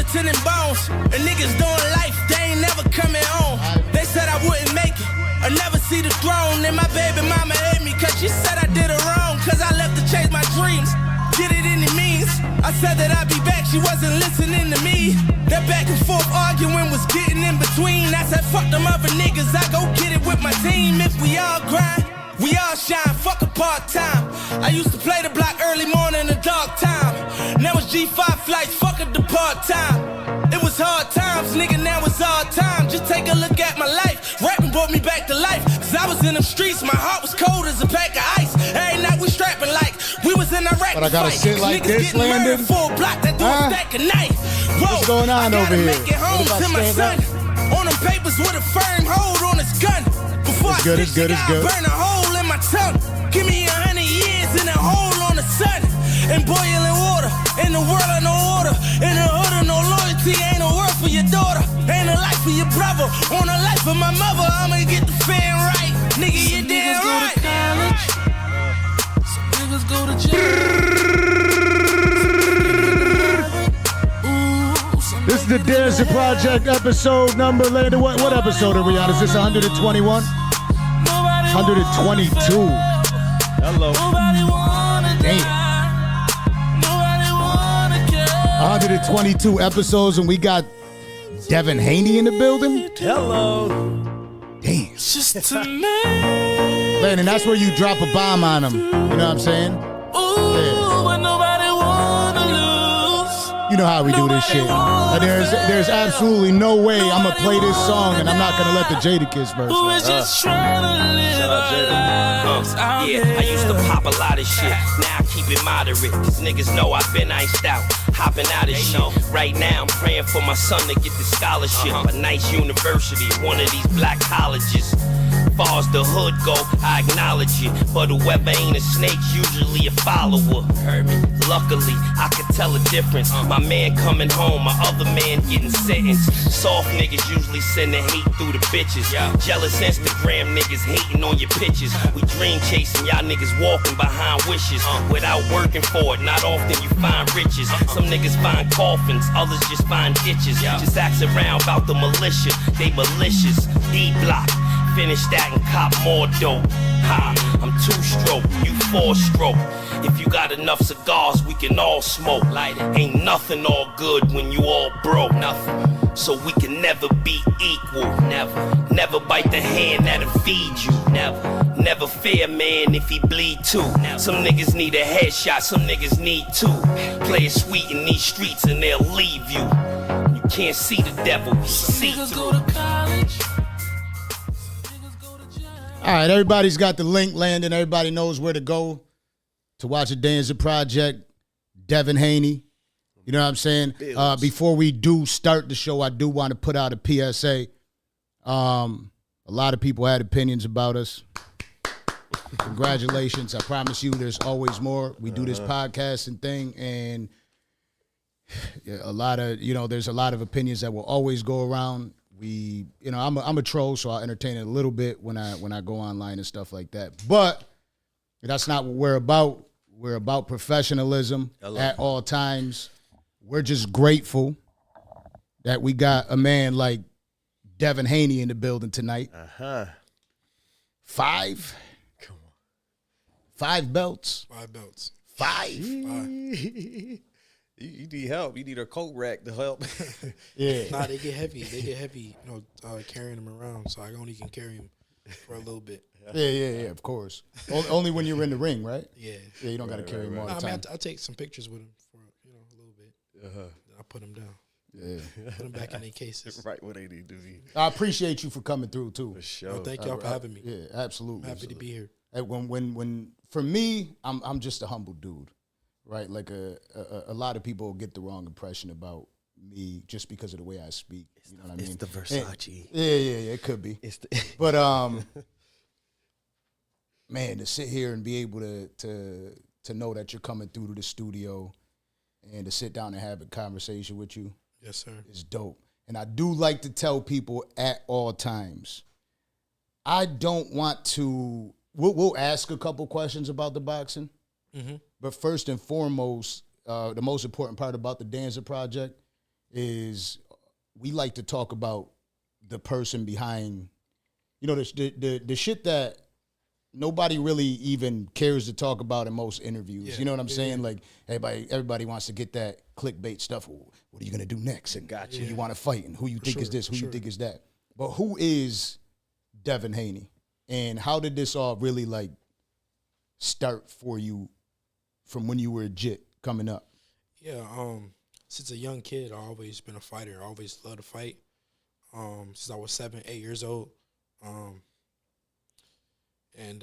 skeleton and bones. And niggas doing life, they ain't never coming home. They said I wouldn't make it, I never see the throne. And my baby mama hate me, cause she said I did her wrong. Cause I left to chase my dreams, get it in the means. I said that I'd be back, she wasn't listening to me. That back and forth arguing was getting in between. I said fuck them other niggas, I go get it with my team. If we all grind, we all shine, fuck a part-time. I used to play the block early morning and dark time. Now it's G5 flights, fuck a part-time. It was hard times, nigga, now it's all time. Just take a look at my life, rapping brought me back to life. Cause I was in them streets, my heart was cold as a pack of ice. Every night we strapping like we was in Iraq. But I gotta fight. sit like Niggas this, Landon? Full block that do a stack of knife. Whoa, what's going on over here? Make it home to my son. On them papers with a firm hold on his gun. Before it's good, it's good, it's good. Burn a hole in my tongue. Give me 100 years in a hole on the sun. And boiling water. In the world of no order. In the hood of no loyalty. Ain't a word for your daughter. Ain't a life for your brother. On a life for my mother. I'ma get the fan right. Nigga, you damn right. Some niggas go to jail. This is the Danza Project episode number, Landon. What episode are we on? Is this 121? 122. Hello. Damn. 122 episodes, and we got Devin Haney in the building. Hello. Damn. Landon, that's where you drop a bomb on him. You know what I'm saying? Yeah. You know how we do this shit. There's absolutely no way I'm gonna play this song and I'm not gonna let the Jadakiss verse. Yeah, I used to pop a lot of shit. Now I keep it moderate. Cause niggas know I've been iced out. Hopping out of shit. Right now I'm praying for my son to get the scholarship. A nice university, one of these black colleges. Far as the hood go, I acknowledge it. But whoever ain't a snake's usually a follower. Heard me? Luckily, I could tell a difference. My man coming home, my other man getting sentenced. Soft niggas usually sending hate through the bitches. Jealous Instagram niggas hating on your pictures. We dream chasing, y'all niggas walking behind wishes. Without working for it, not often you find riches. Some niggas find coffins, others just find ditches. Just ask around about the militia, they malicious. D-block. Finish that and cop more dope. Ha, I'm 2-stroke, you 4-stroke. If you got enough cigars, we can all smoke. Light it. Ain't nothing all good when you all broke. Nothing. So we can never be equal. Never bite the hand that'll feed you. Never fear man if he bleed too. Some niggas need a headshot, some niggas need two. Play it sweet in these streets and they'll leave you. You can't see the devil, he see through. All right, everybody's got the link, Landon. Everybody knows where to go to watch the Danza Project. Devin Haney. You know what I'm saying? Before we do start the show, I do want to put out a PSA. A lot of people had opinions about us. Congratulations. I promise you there's always more. We do this podcasting thing, and a lot of, there's a lot of opinions that will always go around. I'm a troll, so I'll entertain it a little bit when I go online and stuff like that. But that's not what we're about. We're about professionalism at all times. We're just grateful that we got a man like Devin Haney in the building tonight. 5? Come on. 5 belts? 5 belts. 5? You need help. You need a coat rack to help. Yeah. Nah, they get heavy. Carrying them around. So I only can carry them for a little bit. Yeah, of course. Only when you're in the ring, right? Yeah. Yeah, you don't got to carry them all the time. I mean, I take some pictures with them for, a little bit. I put them down. Yeah. Put them back in their cases. Right where they need to be. I appreciate you for coming through, too. For sure. Well, thank y'all for having me. Yeah, absolutely. I'm happy to be here. When for me, I'm just a humble dude. Right, like a lot of people get the wrong impression about me just because of the way I speak. You know what I mean? It's the Versace. Yeah, it could be. But man, to sit here and be able to know that you're coming through to the studio and to sit down and have a conversation with you, yes, sir, is dope. And I do like to tell people at all times, I don't want to. We'll ask a couple questions about the boxing. Mm-hmm. But first and foremost, the most important part about the Danza Project is we like to talk about the person behind, you know, the shit that nobody really even cares to talk about in most interviews. You know what I'm saying? Like everybody wants to get that clickbait stuff. Well, what are you gonna do next? And who you want to fight and who you think is this, who you think is that. But who is Devin Haney? And how did this all really like start for you from when you were a jit coming up? Yeah, since a young kid, I've always been a fighter. I always loved to fight. Since I was 7, 8 years old. And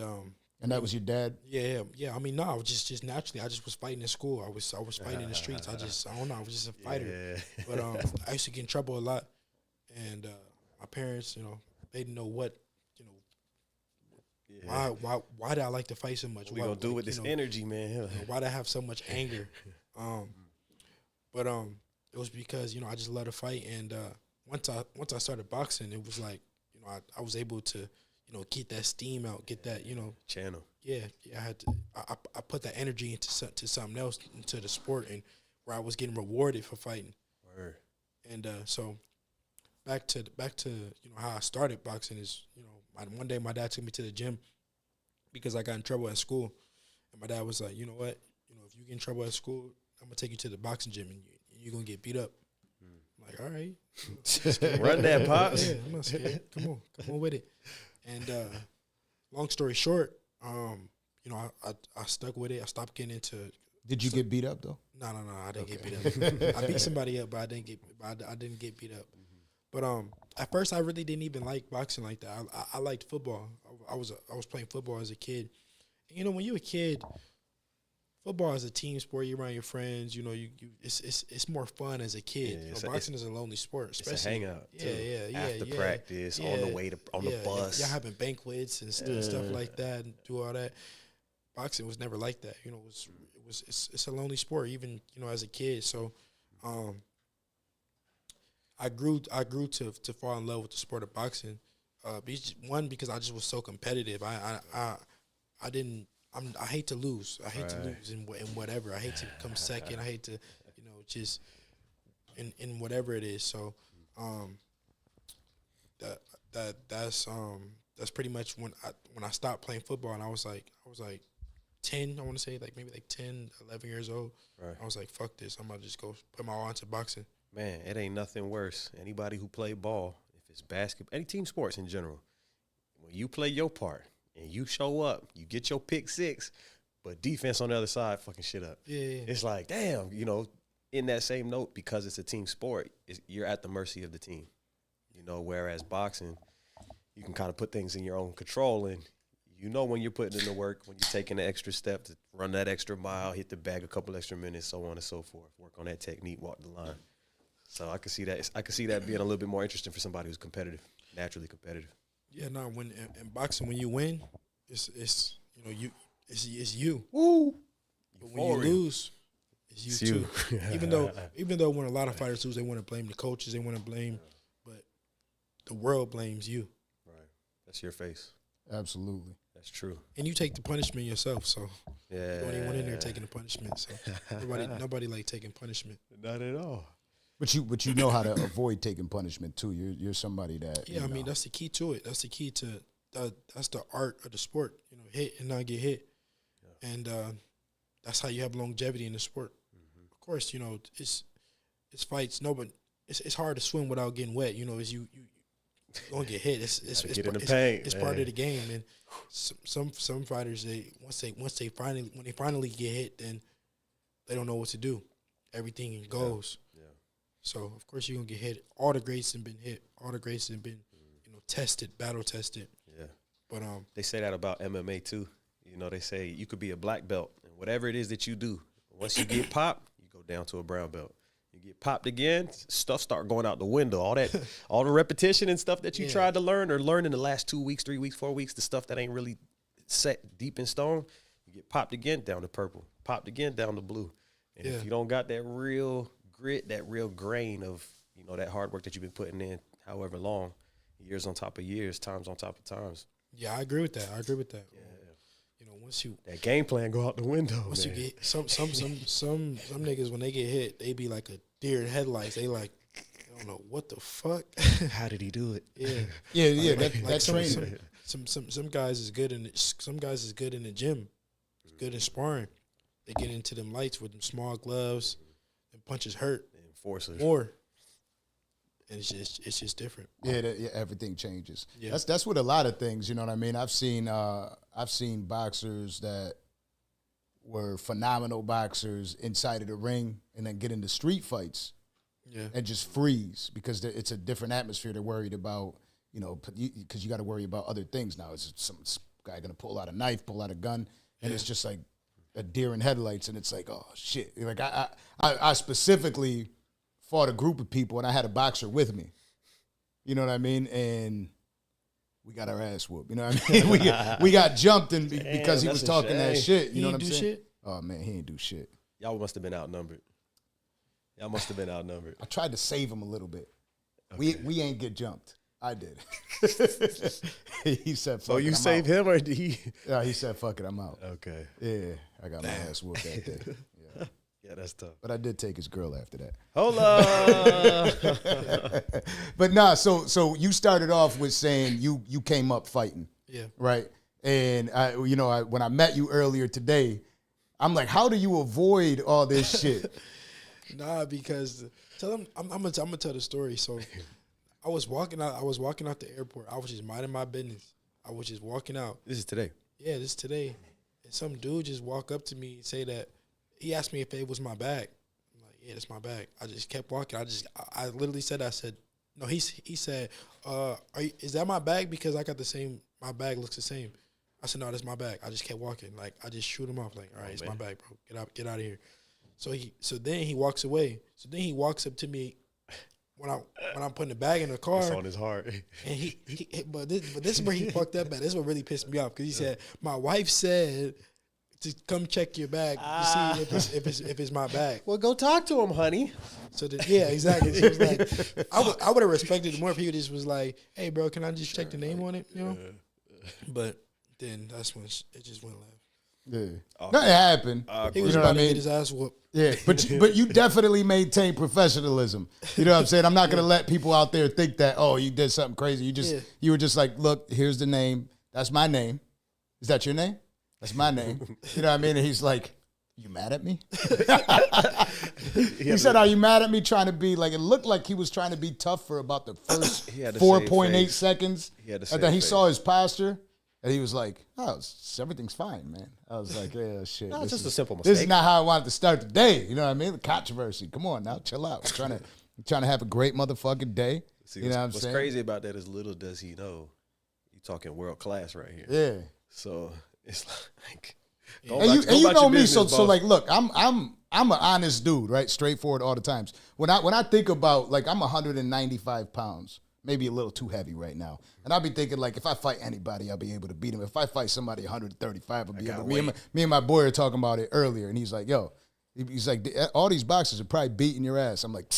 that was your dad? Yeah. I mean, no, I was just naturally. I just was fighting in school. I was fighting in the streets. I don't know. I was just a fighter. Yeah. But I used to get in trouble a lot, and my parents, you know, they didn't know what, you know, why did I like to fight so much? What we gonna do with this energy, man? You know, why did I have so much anger? But it was because, you know, I just love to fight, and once I started boxing, it was like, you know, I was able to, you know, get that steam out, get that, you know, channel. Yeah, I had to. I put that energy into something else, into the sport, and where I was getting rewarded for fighting. Word. And so back to you know how I started boxing is, you know, one day my dad took me to the gym because I got in trouble at school, and my dad was like, you know what, you know, if you get in trouble at school, I'm gonna take you to the boxing gym and you're gonna get beat up. I'm like, all right, run that, pops. Yeah, I'm not scared. Come on with it. And long story short, you know, I stuck with it. I stopped getting into. Did you get beat up though? No, I didn't get beat up. I beat somebody up, but I didn't get beat up. But at first, I really didn't even like boxing like that. I liked football. I was playing football as a kid. And, you know, when you're a kid, football is a team sport. You're around your friends. You know, it's more fun as a kid. Yeah, you know, boxing is a lonely sport. Especially, it's a hangout. Yeah. After practice, on the way on the bus. Y'all having banquets and stuff like that, and do all that. Boxing was never like that. You know, it's a lonely sport, even, you know, as a kid. So, I grew to fall in love with the sport of boxing. Because I just was so competitive. I hate to lose. I hate to lose in whatever. I hate to come second. I hate to, you know, just in whatever it is. So, that's pretty much when I stopped playing football, and I was like 10. I want to say maybe 10, 11 years old. Right. I was like, fuck this. I'm gonna just go put my all into boxing. Man, it ain't nothing worse. Anybody who play ball, if it's basketball, any team sports in general, when you play your part and you show up, you get your pick six, but defense on the other side fucking shit up. Yeah. It's like, damn, you know, in that same note, because it's a team sport, you're at the mercy of the team. You know, whereas boxing, you can kind of put things in your own control, and you know when you're putting in the work, when you're taking the extra step to run that extra mile, hit the bag a couple extra minutes, so on and so forth. Work on that technique, walk the line. So I can see that. I can see that being a little bit more interesting for somebody who's competitive, naturally competitive. Yeah, no. When in boxing, when you win, it's you know it's you. Woo! But when you lose, it's you too. even though when a lot of fighters lose, they want to blame the coaches, they want to blame, but the world blames you. Right. That's your face. Absolutely. That's true. And you take the punishment yourself, so yeah, you don't even in there taking the punishment. So nobody like taking punishment. Not at all. But you know how to avoid taking punishment too. You're somebody that. Yeah, I mean that's the key to it. That's the key to that's the art of the sport. You know, hit and not get hit, and that's how you have longevity in the sport. Mm-hmm. Of course, you know it's fights. No, but it's hard to swim without getting wet. You know, you gonna get hit. It's get in the paint. It's part of the game. And some fighters, when they finally get hit, then they don't know what to do. Everything goes. Yeah. So of course you're gonna get hit. All the greats have been hit. All the greats have been, you know, tested, battle tested. Yeah. But they say that about MMA too. You know, they say you could be a black belt and whatever it is that you do, once you get popped, you go down to a brown belt. You get popped again, stuff start going out the window. All the repetition and stuff that you tried to learn or learn in the last 2 weeks, 3 weeks, 4 weeks, the stuff that ain't really set deep in stone, you get popped again down to purple, popped again down to blue. And if you don't got that real grit, that real grain of, you know, that hard work that you've been putting in however long, years on top of years, times on top of times. Yeah, I agree with that. Yeah. You know, once that game plan go out the window. Once you get some niggas when they get hit, they be like a deer in headlights. They like don't know what the fuck. How did he do it? Yeah, That training. Some guys is good in some guys is good in the gym, good in sparring. They get into them lights with them small gloves, and punches hurt Enforcers. more. And it's just different. Yeah, everything changes. Yeah. That's with a lot of things. You know what I mean? I've seen boxers that were phenomenal boxers inside of the ring and then get into street fights and just freeze because it's a different atmosphere. They're worried about, you know, because you got to worry about other things now. Is some guy going to pull out a knife, pull out a gun, and it's just like a deer in headlights, and it's like, oh shit! Like I specifically fought a group of people, and I had a boxer with me. You know what I mean? And we got our ass whooped. You know what I mean? we got jumped because he was talking that shit. You know what I'm saying? Shit? Oh man, he ain't do shit. Y'all must have been outnumbered. I tried to save him a little bit. Okay. We ain't get jumped. I did. He said, "Fuck So it, you I'm saved out." him, or did he? Yeah, he said, "Fuck it, I'm out." Okay. Yeah, I got my ass whooped that day. Yeah. Yeah, that's tough. But I did take his girl after that. Hold up. But nah, so you started off with saying you came up fighting. Yeah. Right? And when I met you earlier today, I'm like, how do you avoid all this shit? Nah, because I'm gonna tell the story. So I was walking out the airport. I was just minding my business. I was just walking out. This is today. Yeah, this is today. And some dude just walk up to me and say that he asked me if it was my bag. I'm like, yeah, that's my bag. I just kept walking. I literally said, no, he said, is that my bag? Because I got the same, my bag looks the same. I said, no, that's my bag. I just kept walking. Like, I just shoot him off. Like, all right, it's my bag, bro. Get out of here. So then he walks away. So then he walks up to me when I'm putting the bag in the car. It's on his heart. And but this is where he fucked up at. This is what really pissed me off because he said, my wife said to come check your bag to see if it's my bag. Well, go talk to him, honey. So yeah, exactly. So it was like, I would have respected it more if he just was like, hey, bro, can I just check the name on it? You know. But then that's when it just went left. Yeah, nothing happened. He was you know about what I to mean? get his ass whooped. Yeah, but you definitely maintain professionalism. You know what I'm saying? I'm not gonna let people out there think that you did something crazy. You were just like, look, here's the name. That's my name. Is that your name? That's my name. You know what I mean? And he's like, you mad at me? He said, are you mad at me? Trying to be like, it looked like he was trying to be tough for about the first 4.8 seconds. And then he saw his posture. And he was like, everything's fine, man. I was like, yeah, shit. No, it's just a simple This is mistake. not how I wanted to start the day. You know what I mean? The controversy. Come on now, chill out. I'm trying to have a great motherfucking day. See, you know what I'm what's saying? crazy about that is little does he know, you talking world class right here. Yeah. So it's like, And you know me, so like, look, I'm an honest dude, right? Straightforward all the times. When I think about, like, I'm 195 pounds. Maybe a little too heavy right now. And I'll be thinking, like, if I fight anybody, I'll be able to beat him. If I fight somebody 135, I'll be able to. Me and my boy were talking about it earlier, and he's like, he's like, all these boxers are probably beating your ass. I'm like,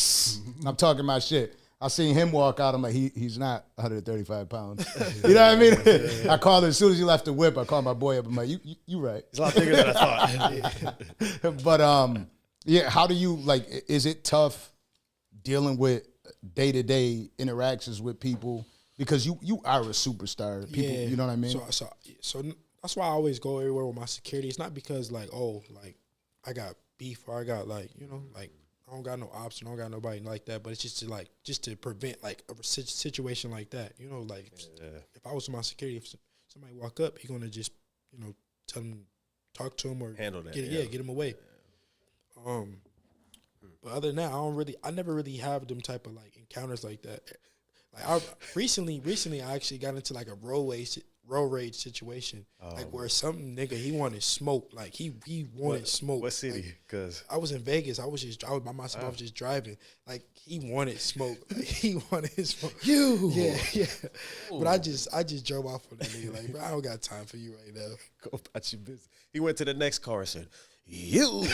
I'm talking my shit. I seen him walk out. I'm like, he's not 135 pounds. You know what I mean? I called him as soon as he left the whip. I called my boy up. I'm like, you right. It's a lot bigger than I thought. But, yeah, how do you, like, is it tough dealing with day-to-day interactions with people because you are a superstar. People, you know what I mean? So that's why I always go everywhere with my security. It's not because like I got beef or I got like I don't got no ops and I don't got nobody like that. But it's just to prevent like a situation like that. You know, like if I was with my security, if somebody walk up, he gonna just tell him, talk to him or handle that. Get him away. But other than that, I never really have them type of like encounters like that. Like I recently I actually got into like a road rage situation, like where some nigga he wanted smoke, like he wanted smoke. What city? Because I was in Vegas. I was by myself. I was just driving. Like he wanted smoke. Like, he wanted smoke. Yeah. But I just drove off on that nigga. Like, bro, I don't got time for you right now. Go about your business. He went to the next car and said, "You."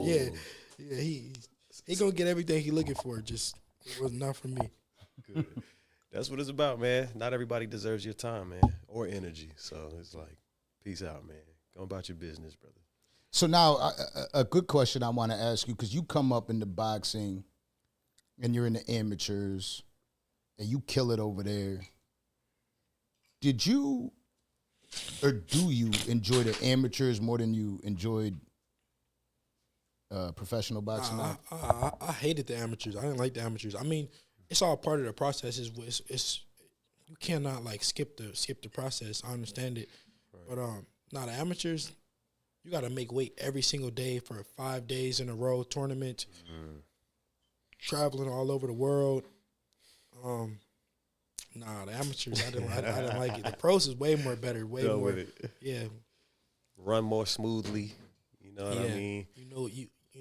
Yeah. He gonna get everything he looking for. Just it was not for me. Good. That's what it's about, man. Not everybody deserves your time, man, or energy. So it's like, peace out, man. Go about your business, brother. So now, a good question I want to ask you, because you come up in the boxing, and you're in the amateurs, and you kill it over there. Did you or do you enjoy the amateurs more than you enjoyed professional boxing? I hated the amateurs. I didn't like the amateurs. I mean, it's all part of the process. It's you cannot like skip the process. I understand it, but the amateurs, you got to make weight every single day for 5 days in a row tournament, traveling all over the world. The amateurs, I didn't like it. The pros is way more better, way Go more. with it. Yeah, Run more smoothly. You know what I mean? You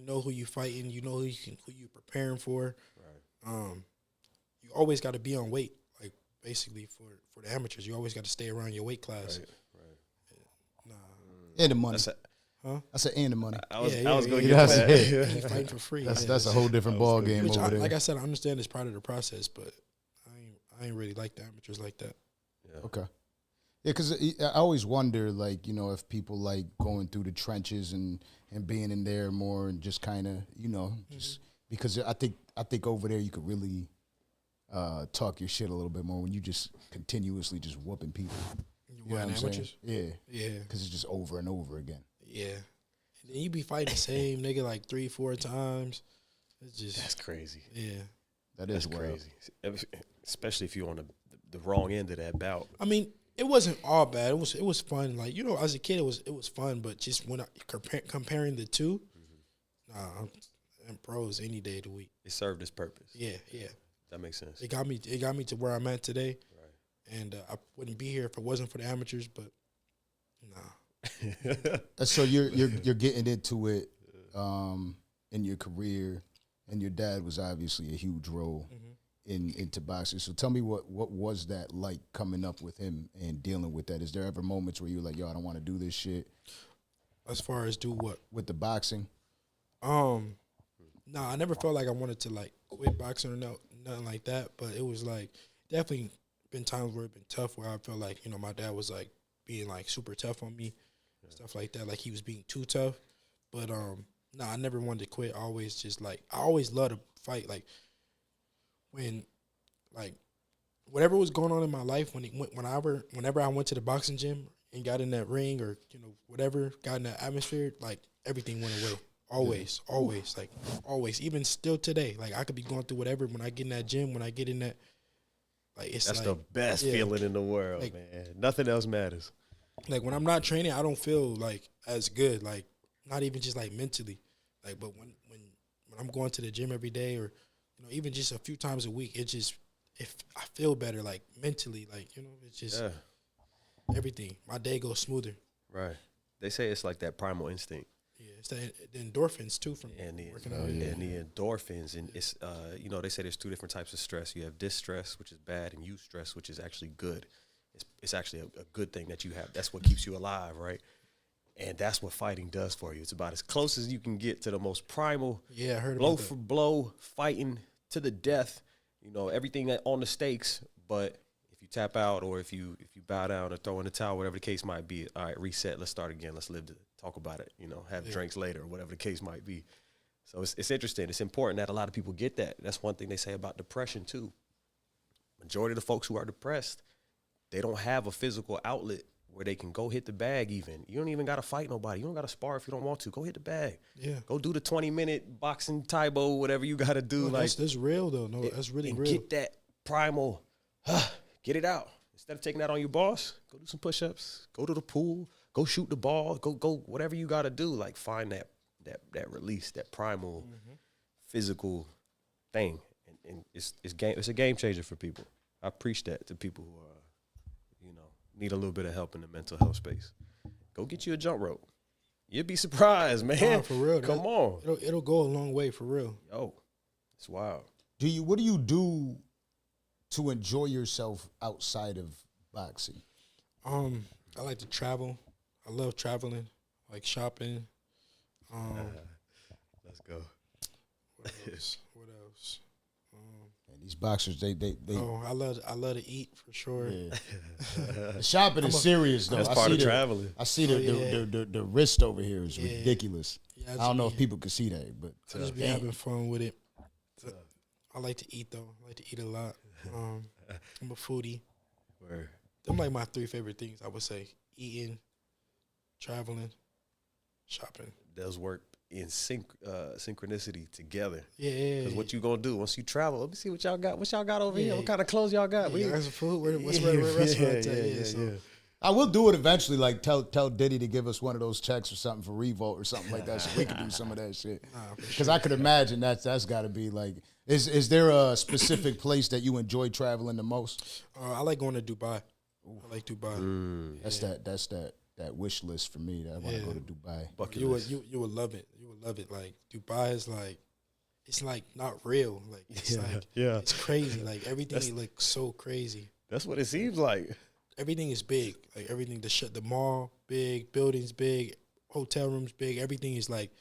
know who you fighting. You know who you preparing for. Right. You always got to be on weight. Like basically for the amateurs, you always got to stay around your weight class. Right. And the money. I said, and the money. I was going to yeah. get to that. You fighting for free. That's a whole different ball game Which over there. like I said, I understand it's part of the process, but I ain't really like the amateurs like that. Yeah. Okay. Yeah, because I always wonder, like, you know, if people like going through the trenches and being in there more and just kind of, you know, just because I think over there you could really talk your shit a little bit more when you just continuously just whooping people. You know what I'm saying? Yeah. Yeah. Because it's just over and over again. Yeah. And then you be fighting the same nigga like 3-4 times. It's just That's crazy. Yeah. That is crazy. Especially if you're on the wrong end of that bout. I mean, it wasn't all bad. It was fun. Like, you know, as a kid, it was fun. But just when comparing the two, I'm pros any day of the week. It served its purpose. Yeah. That makes sense. It got me to where I'm at today. Right. And I wouldn't be here if it wasn't for the amateurs. But So you're getting into it in your career, and your dad was obviously a huge role into boxing. So tell me what was that like coming up with him and dealing with that? Is there ever moments where you're like, yo, I don't want to do this shit? As far as do what? With the boxing? I never felt like I wanted to like quit boxing or nothing like that. But it was like definitely been times where it's been tough where I felt like, you know, my dad was like being like super tough on me, stuff like that. Like he was being too tough. But I never wanted to quit. I always just like I always loved to fight. Like when like whatever was going on in my life, whenever I went to the boxing gym and got in that ring or, you know, whatever, got in that atmosphere, like everything went away. Always. Even still today, like I could be going through whatever. When I get in that gym, when I get in that, like it's That's like, the best feeling in the world, like, man. Nothing else matters. Like when I'm not training, I don't feel like as good. Like not even just like mentally, like but when I'm going to the gym every day or, you know, even just a few times a week, if I feel better, like mentally, like, you know, it's just everything. My day goes smoother. Right. They say it's like that primal instinct. Yeah, it's the endorphins too from working out. And the endorphins, and it's you know, they say there's two different types of stress. You have distress, which is bad, and eustress, which is actually good. It's actually a good thing that you have. That's what keeps you alive, right? And that's what fighting does for you. It's about as close as you can get to the most primal, I heard blow about for that. blow, fighting to the death. You know, everything that on the stakes. But if you tap out or if you bow down or throw in the towel, whatever the case might be, all right, reset. Let's start again. Let's live to talk about it. You know, have drinks later or whatever the case might be. So it's interesting. It's important that a lot of people get that. That's one thing they say about depression too. Majority of the folks who are depressed, they don't have a physical outlet where they can go hit the bag even. You don't even got to fight nobody. You don't got to spar if you don't want to. Go hit the bag. Yeah. Go do the 20-minute boxing Taibo, whatever you got to do. No, that's real, though. No, that's really and real. get that primal, get it out. Instead of taking that on your boss, go do some push-ups. Go to the pool. Go shoot the ball. Go whatever you got to do. Like find that release, that primal physical thing. And it's a game changer for people. I preach that to people who need a little bit of help in the mental health space. Go get you a jump rope. You'll be surprised, man. Nah, for real. Come on. It'll go a long way, for real. Yo, it's wild. What do you do to enjoy yourself outside of boxing? I like to travel. I love traveling, like shopping. Let's go. What else? And these boxers, they I love to eat for sure. Yeah. The shopping is serious though. That's part of traveling. I see the wrist over here is ridiculous. Yeah, I don't know if people can see that, but I just be having fun with it. I like to eat though. I like to eat a lot. I'm a foodie. Word. Them like my 3 favorite things. I would say eating, traveling, shopping. Does work in synchronicity together. Yeah. Because what you gonna do once you travel? Let me see what y'all got. What y'all got over here? What kind of clothes y'all got? You got some food? What's where restaurant? Yeah. I will do it eventually. Like tell Diddy to give us one of those checks or something for Revolt or something like that, so we can do some of that shit. Because I could imagine that's got to be like. Is there a specific place that you enjoy traveling the most? I like going to Dubai. I like Dubai. That's that wish list for me. That I want to go to Dubai. You would love it. You would love it. Like Dubai is like, it's like not real. Like it's it's crazy. Like everything looks so crazy. That's what it seems like. Everything is big. Like everything, the mall big, buildings big, hotel rooms big. Everything is like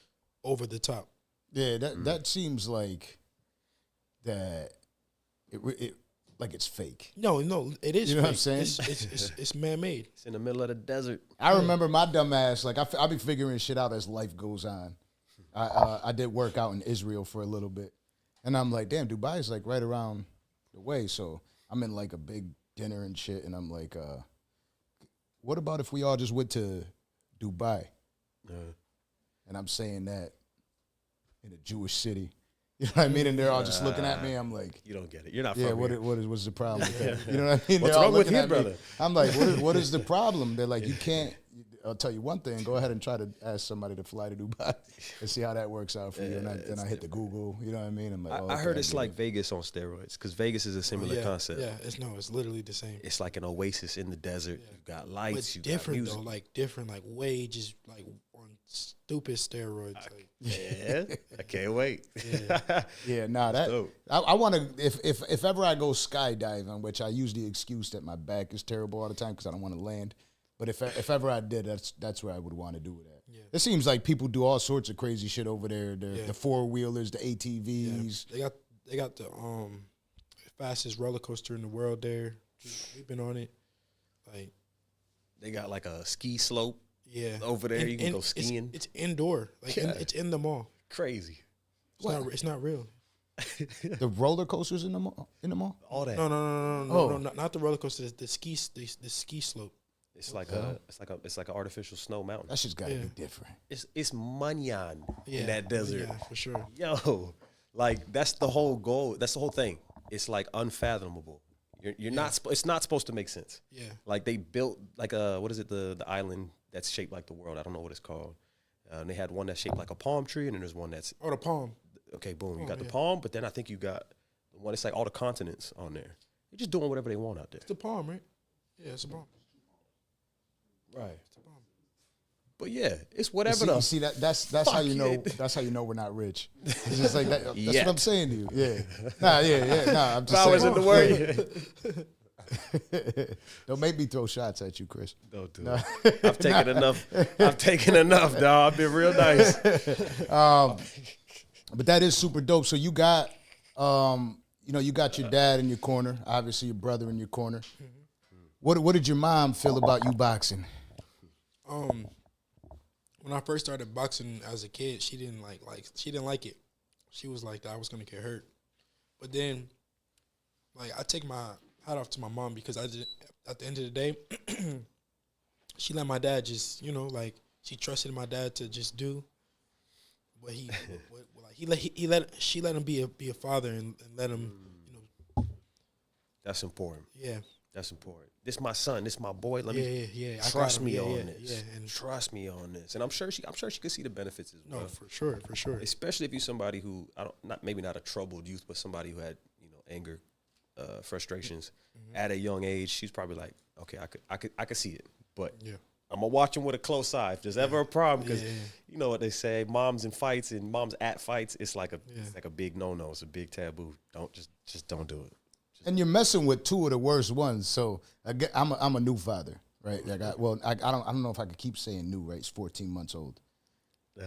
over the top. Yeah, that seems like that. It like it's fake. No, it is. You know fake. what I'm saying? It's man made. It's in the middle of the desert. I remember my dumb ass. Like I be figuring shit out as life goes on. I did work out in Israel for a little bit, and I'm like, damn, Dubai is like right around the way. So I'm in like a big dinner and shit, and I'm like, what about if we all just went to Dubai? And I'm saying that in a Jewish city. You know what I mean? And they're all just looking at me. I'm like, you don't get it. You're not. Yeah, from here. what's the problem with that? You know what I mean? What's They're all wrong with looking you, at me. brother? I'm like, what is the problem? They're like, you can't. I'll tell you one thing. Go ahead and try to ask somebody to fly to Dubai and see how that works out for you. And then I hit the Google. You know what I mean? I'm like, I heard it's like Vegas on steroids because Vegas is a similar concept. Yeah, it's literally the same. It's like an oasis in the desert. You got lights. You different got music. though, like different, like way just like on stupid steroids. Like, Yeah, I can't wait. Yeah, nah, that dope. I want to. If ever I go skydiving, which I use the excuse that my back is terrible all the time because I don't want to land. But if ever I did, that's where I would want to do it at. Yeah. It seems like people do all sorts of crazy shit over there. The 4-wheelers, the ATVs. Yeah. They got the fastest roller coaster in the world there. We've been on it. Like They got like a ski slope. Yeah, over there you can go skiing. It's indoor. Like it's in the mall. Crazy. It's not real. The roller coasters in the mall. All that. No, not the roller coaster. The ski slope. It's like it's like an artificial snow mountain. That shit's gotta be different. It's manyan in that desert. Yeah, for sure. Yo, like that's the whole goal. That's the whole thing. It's like unfathomable. You're not. It's not supposed to make sense. Yeah. Like they built like what is it? The island that's shaped like the world. I don't know what it's called. And they had one that's shaped like a palm tree, and then there's one that's the palm. Okay, boom. You got the palm, but then I think you got the one. It's like all the continents on there. They're just doing whatever they want out there. It's the palm, right? Yeah, it's a palm. Right. But yeah, it's whatever. You see that's how you know. That's how you know we're not rich. It's just like that. That's what I'm saying to you. Yeah. Nah. I'm just Flowers saying. in the word. Don't make me throw shots at you, Chris. Don't do it. I've taken enough. I've taken enough, dog. I've been real nice. But that is super dope. So you got, you got your dad in your corner. Obviously, your brother in your corner. What did your mom feel about you boxing? When I first started boxing as a kid, she didn't like it. She was like that I was gonna get hurt. But then, like, I take my hat off to my mom because at the end of the day, she let my dad just, she trusted my dad to just do what she let him be a father and let him, That's important. Yeah. That's important. This my son. This my boy. Let me trust me on this. Yeah, and trust me on this. And I'm sure she could see the benefits as well. No, for sure. Especially if you're somebody who maybe not a troubled youth, but somebody who had anger, frustrations at a young age. She's probably like, okay, I could see it, but I'm gonna watch him with a close eye if there's ever a problem because you know what they say, moms in fights and moms at fights. It's like a big no. It's a big taboo. Just don't do it. And you're messing with two of the worst ones. So I'm a new father, right? I don't know if I could keep saying new, right? It's 14 months old.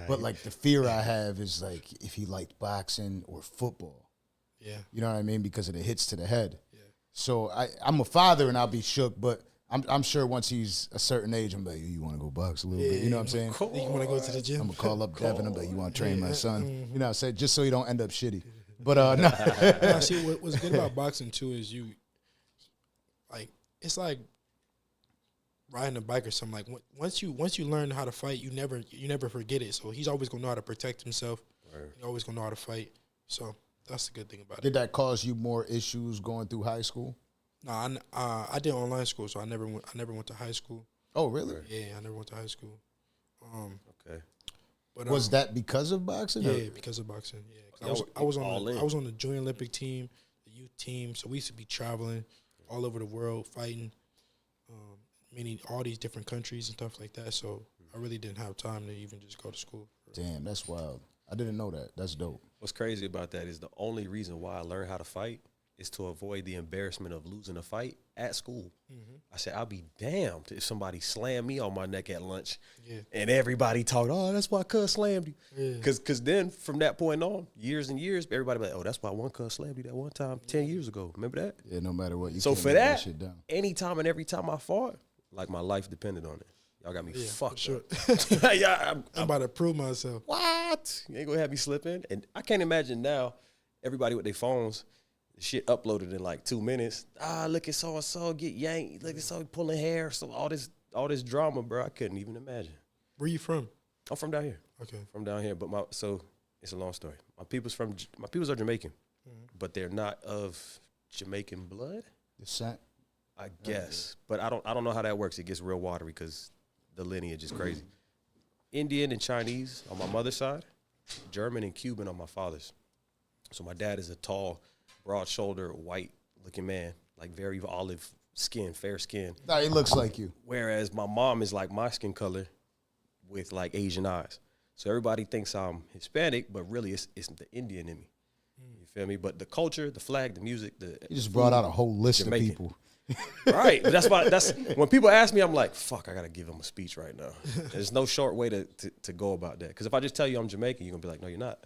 But like the fear I have is like if he liked boxing or football. Yeah. You know what I mean? Because of the hits to the head. Yeah. So I'm a father and I'll be shook, but I'm sure once he's a certain age, I'm like, you want to go box a little bit? You know what I'm saying? You want to go to the gym? I'm gonna call up Devin. I'm like, you want to train my son? You know what I'm saying? Just so he don't end up shitty. But no. Nah, see, what's good about boxing too is it's like riding a bike or something. Like once you learn how to fight, you never forget it. So he's always gonna know how to protect himself. Right. He's always gonna know how to fight. So that's the good thing about it. Did that cause you more issues going through high school? No, I did online school, so I never went to high school. Oh, really? Yeah, I never went to high school. Okay. But was that because of boxing? Yeah, because of boxing. Yeah, 'cause I was on the Junior Olympic team, the youth team. So we used to be traveling all over the world, fighting, all these different countries and stuff like that. So I really didn't have time to even just go to school. Damn, that's wild. I didn't know that. That's dope. What's crazy about that is the only reason why I learned how to fight is to avoid the embarrassment of losing a fight at school. Mm-hmm. I said, I'll be damned if somebody slammed me on my neck at lunch and everybody talked, oh, that's why cuz slammed you. Because then from that point on, years and years, everybody be like, oh, that's why one cuz slammed you that one time 10 years ago. Remember that? Yeah, no matter what. So for that, anytime and every time I fought, like my life depended on it. Y'all got me fucked up. I'm about to prove myself. What? You ain't gonna have me slipping? And I can't imagine now everybody with their phones, shit uploaded in like 2 minutes. Look at so-and-so get yanked. Look at so pulling hair. So all this drama, bro, I couldn't even imagine. Where you from? I'm from down here. Okay. From down here. But so it's a long story. My peoples are Jamaican, but they're not of Jamaican blood. Descent. I guess. But I don't know how that works. It gets real watery because the lineage is crazy. Indian and Chinese on my mother's side, German and Cuban on my father's. So my dad is a tall, broad-shouldered, white-looking man, like very olive skin, fair skin. Nah, he looks like you. Whereas my mom is like my skin color with like Asian eyes. So everybody thinks I'm Hispanic, but really it's the Indian in me. You feel me? But the culture, the flag, the music, you just brought out a whole list Jamaican. of people. Right. That's when people ask me, I'm like, fuck, I got to give them a speech right now. There's no short way to go about that. Because if I just tell you I'm Jamaican, you're going to be like, no, you're not.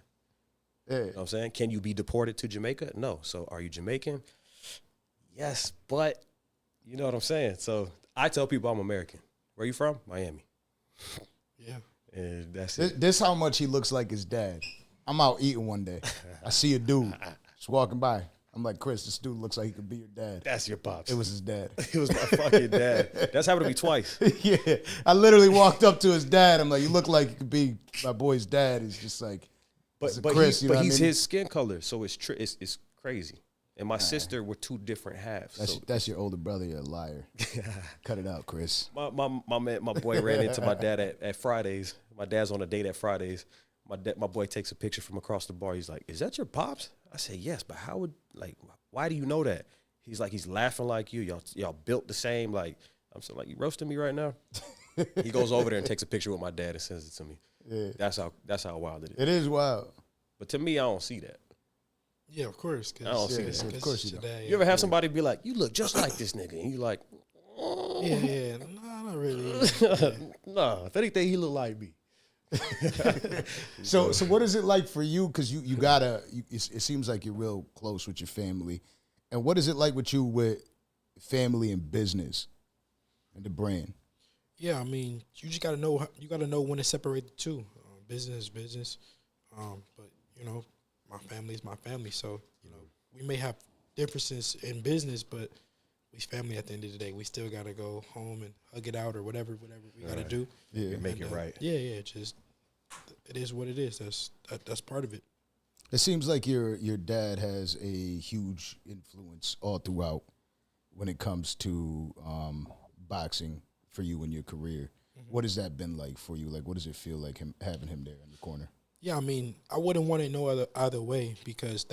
Yeah. You know what I'm saying? Can you be deported to Jamaica? No. So are you Jamaican? Yes, but you know what I'm saying? So I tell people I'm American. Where you from? Miami. Yeah. And that's it. This how much he looks like his dad. I'm out eating one day. I see a dude just walking by. I'm like, Chris, this dude looks like he could be your dad. That's your pops. It was his dad. It was my fucking dad. That's happened to me twice. Yeah. I literally walked up to his dad. I'm like, you look like you could be my boy's dad. He's just like, but Chris, he's his skin color, so it's crazy. And my sister were two different halves. That's your older brother. You're a liar. Cut it out, Chris. My boy ran into my dad at Fridays. My dad's on a date at Fridays. My boy takes a picture from across the bar. He's like, "Is that your pops?" I said, "Yes," but why do you know that? He's like, he's laughing like you. Y'all built the same. Like, I'm saying, like, you roasting me right now? He goes over there and takes a picture with my dad and sends it to me. Yeah. That's how wild it is. It is wild. But to me, I don't see that. Yeah, of course. I don't see that. Of course you don't. You ever have somebody be like, "You look just like this nigga," and you like, yeah, no, not really. No, if anything, he look like me. So what is it like for you? Because you gotta. It seems like you're real close with your family, and what is it like with you with family and business and the brand? Yeah, I mean, you just gotta know. You gotta know when to separate the two. Business, business. But you know, my family is my family. So you know, we may have differences in business, but we family at the end of the day. We still gotta go home and hug it out or whatever we gotta do. Yeah, make it right. Yeah. Just it is what it is. That's part of it. It seems like your dad has a huge influence all throughout when it comes to boxing for you in your career. Mm-hmm. What has that been like for you? Like, what does it feel like having him there in the corner? Yeah, I mean, I wouldn't want it no other way because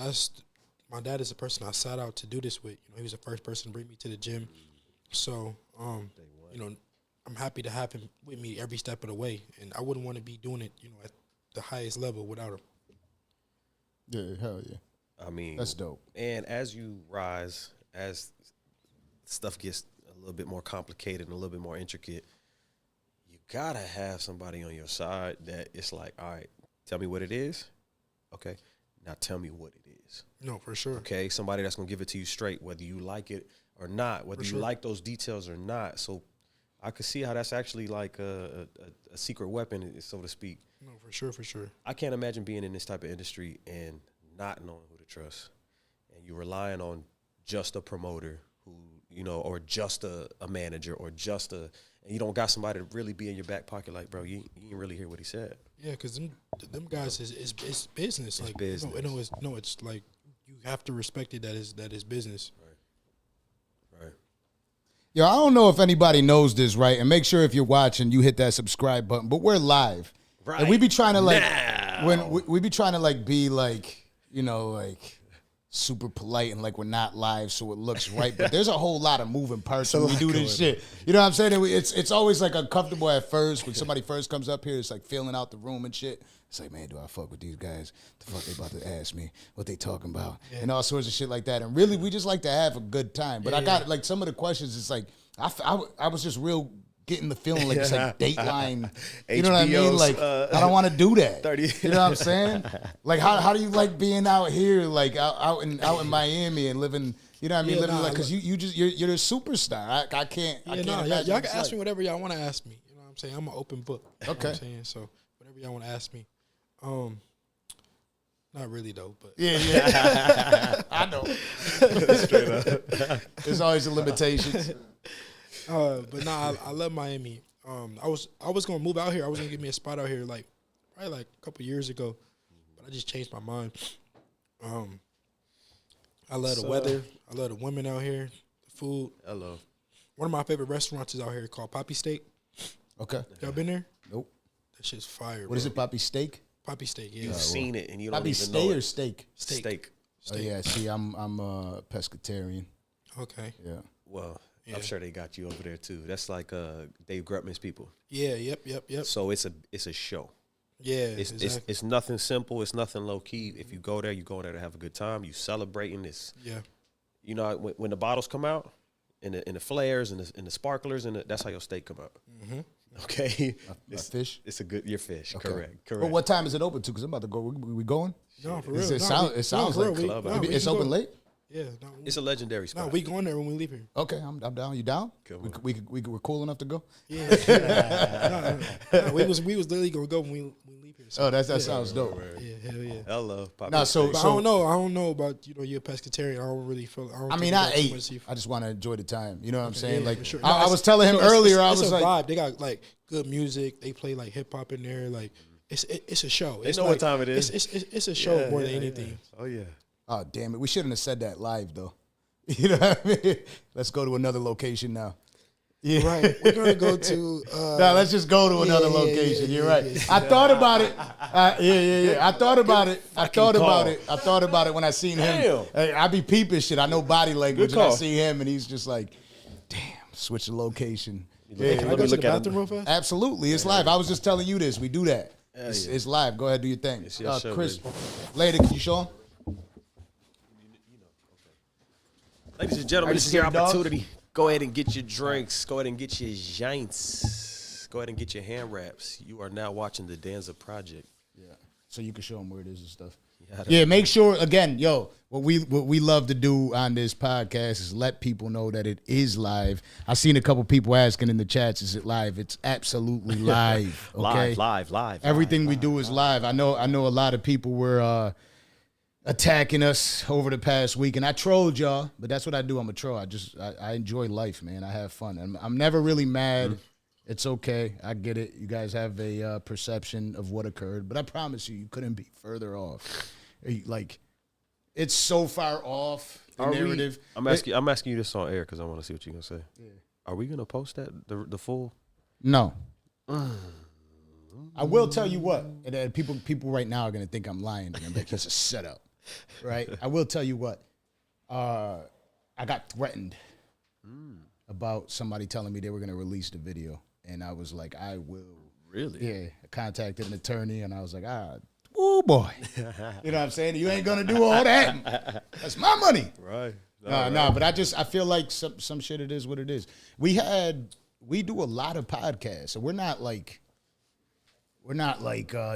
my dad is the person I sought out to do this with. You know, he was the first person to bring me to the gym. So, you know, I'm happy to have him with me every step of the way, and I wouldn't want to be doing it, you know, at the highest level without him. Yeah, hell yeah. I mean, that's dope. And as you rise, as stuff gets a little bit more complicated and a little bit more intricate, you gotta have somebody on your side that it's like, all right, tell me what it is. Okay, now tell me what it is. No, for sure. Okay, somebody that's gonna give it to you straight, whether you like it or not, whether you like those details or not. So I could see how that's actually like a secret weapon, so to speak. No, for sure. I can't imagine being in this type of industry and not knowing who to trust, and you're relying on just a promoter who, you know, or just a manager, or just and you don't got somebody to really be in your back pocket, like, bro, you didn't really hear what he said. Yeah, because them guys is business. Like, business. It's like you have to respect it. That is business. Right. Yo, I don't know if anybody knows this, right? And make sure if you're watching, you hit that subscribe button. But we're live. Right. And we be trying to, like, now. when we be trying to, like, be, like, you know, like, super polite and, like, we're not live so it looks right. But there's a whole lot of moving parts when we do this shit. You know what I'm saying? And it's always, like, uncomfortable at first. When somebody first comes up here, it's, like, feeling out the room and shit. It's like, man, do I fuck with these guys? The fuck they about to ask me what they talking about? Yeah. And all sorts of shit like that. And really, we just like to have a good time. But I got, like, some of the questions, it's like, I was just real getting the feeling like it's like Dateline. You know what I mean? Like, I don't want to do that. 30. You know what I'm saying? Like, how do you like being out here, like out in Miami and living? You know what I mean? Living like, because you're a superstar. I can't. Y'all can ask me whatever y'all want to ask me. You know what I'm saying? I'm an open book. Okay. You know what I'm saying? So whatever y'all want to ask me. Not really though, but yeah. I know. Straight up. There's always the limitations. But nah, I love Miami. I was gonna move out here. I was gonna give me a spot out here, like probably like a couple years ago, but I just changed my mind. I love the weather. I love the women out here, the food. Hello. One of my favorite restaurants is out here called Poppy Steak. Okay. Y'all been there? Nope. That shit's fire. What is it, Poppy Steak? Poppy Steak, yeah. You've seen it and you don't Poppy even Steak know or it. steak? Steak. Oh yeah. See, I'm a pescatarian. Okay. Yeah. Well, Yeah. I'm sure they got you over there too. That's like Dave Grutman's people. Yeah. Yep. So it's a show. Yeah. It's nothing simple. It's nothing low key. If you go there to have a good time. You celebrating this. Yeah. You know, when the bottles come out, and the flares and the sparklers, and that's how your steak come out. Mm-hmm. Okay, It's fish. It's your fish. Okay. Correct. But what time is it open to? Because I'm about to go. We going? No, for real. It sounds like club. it's open late. Yeah. No, It's a legendary spot. No, we going there when we leave here. Okay, I'm down. You down? We're cool enough to go. Yeah. no, we was literally gonna go when we leave here. So, That sounds dope. yeah, hell yeah. Hello, Papa. No, But I don't know about you're a pescatarian. I don't really feel. I mean, I ate. I just want to enjoy the time. You know what I'm saying? Yeah, like for sure. I was telling him earlier. I was it's like, a vibe. They got like good music. They play like hip hop in there. Like it's a show. It's know like, what time it is. It's a show more than anything. Oh yeah. oh damn it, we shouldn't have said that live though. You know what I mean? Let's go to another location now. Yeah. Right. We're gonna go to. No, let's just go to another location. You're right. I thought about it. Yeah. I thought about it. I thought about it when I seen him. I be peeping shit. I know body language. And I see him, and he's just like, "Damn, switch the location." Can I go to the bathroom real fast? Absolutely, it's live. I was just telling you this. We do that. It's live. Go ahead, do your thing. It's your show, Chris, baby. later, can you show him? Ladies and gentlemen, Are you this is your scared, dog? opportunity. Go ahead and get your drinks. Go ahead and get your joints. Go ahead and get your hand wraps. You are now watching the Danza Project. Yeah. So you can show them where it is and stuff. Yeah, Yeah, make sure again, what we love to do on this podcast is let people know that it is live. I seen a couple people asking in the chats, is it live? It's absolutely live. Okay? Live. Everything we do is live. I know a lot of people were attacking us over the past week, and I trolled y'all, but that's what I do. I'm a troll. I enjoy life, man. I have fun. I'm never really mad. It's okay. I get it. You guys have a perception of what occurred, but I promise you couldn't be further off. Like, it's so far off the narrative. I'm asking you this on air because I want to see what you're gonna say. Yeah. Are we gonna post that the full? No. I will tell you what. And people right now are gonna think I'm lying. They're gonna be like, it's a setup, right? I will tell you what. I got threatened about somebody telling me they were gonna release the video, and I was like, I will. Really? Yeah. I contacted an attorney, and I was like, oh boy. You know what I'm saying? You ain't gonna do all that. That's my money. Right. No, but I feel like some shit, it is what it is. We do a lot of podcasts, so we're not like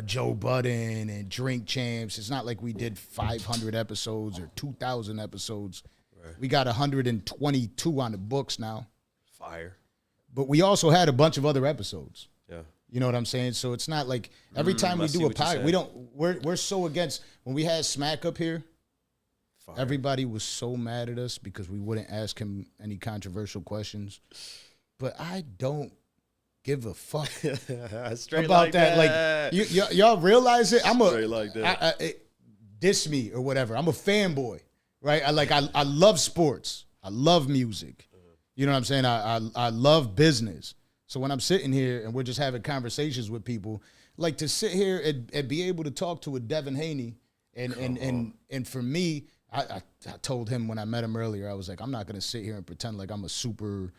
Joe Budden and Drink Champs. It's not like we did 500 episodes or 2,000 episodes. Right. We got 122 on the books now. Fire. But we also had a bunch of other episodes. Yeah. You know what I'm saying? So it's not like every time we do a podcast, we're so against, when we had Smack up here, everybody was so mad at us because we wouldn't ask him any controversial questions. But I don't give a fuck Straight about like that. Like y'all realize it? I'm Straight like that. Diss me or whatever. I'm a fanboy, right? I love sports. I love music. You know what I'm saying? I love business. So when I'm sitting here and we're just having conversations with people, like to sit here and be able to talk to a Devin Haney, and for me, I told him when I met him earlier, I was like, I'm not gonna sit here and pretend like I'm a super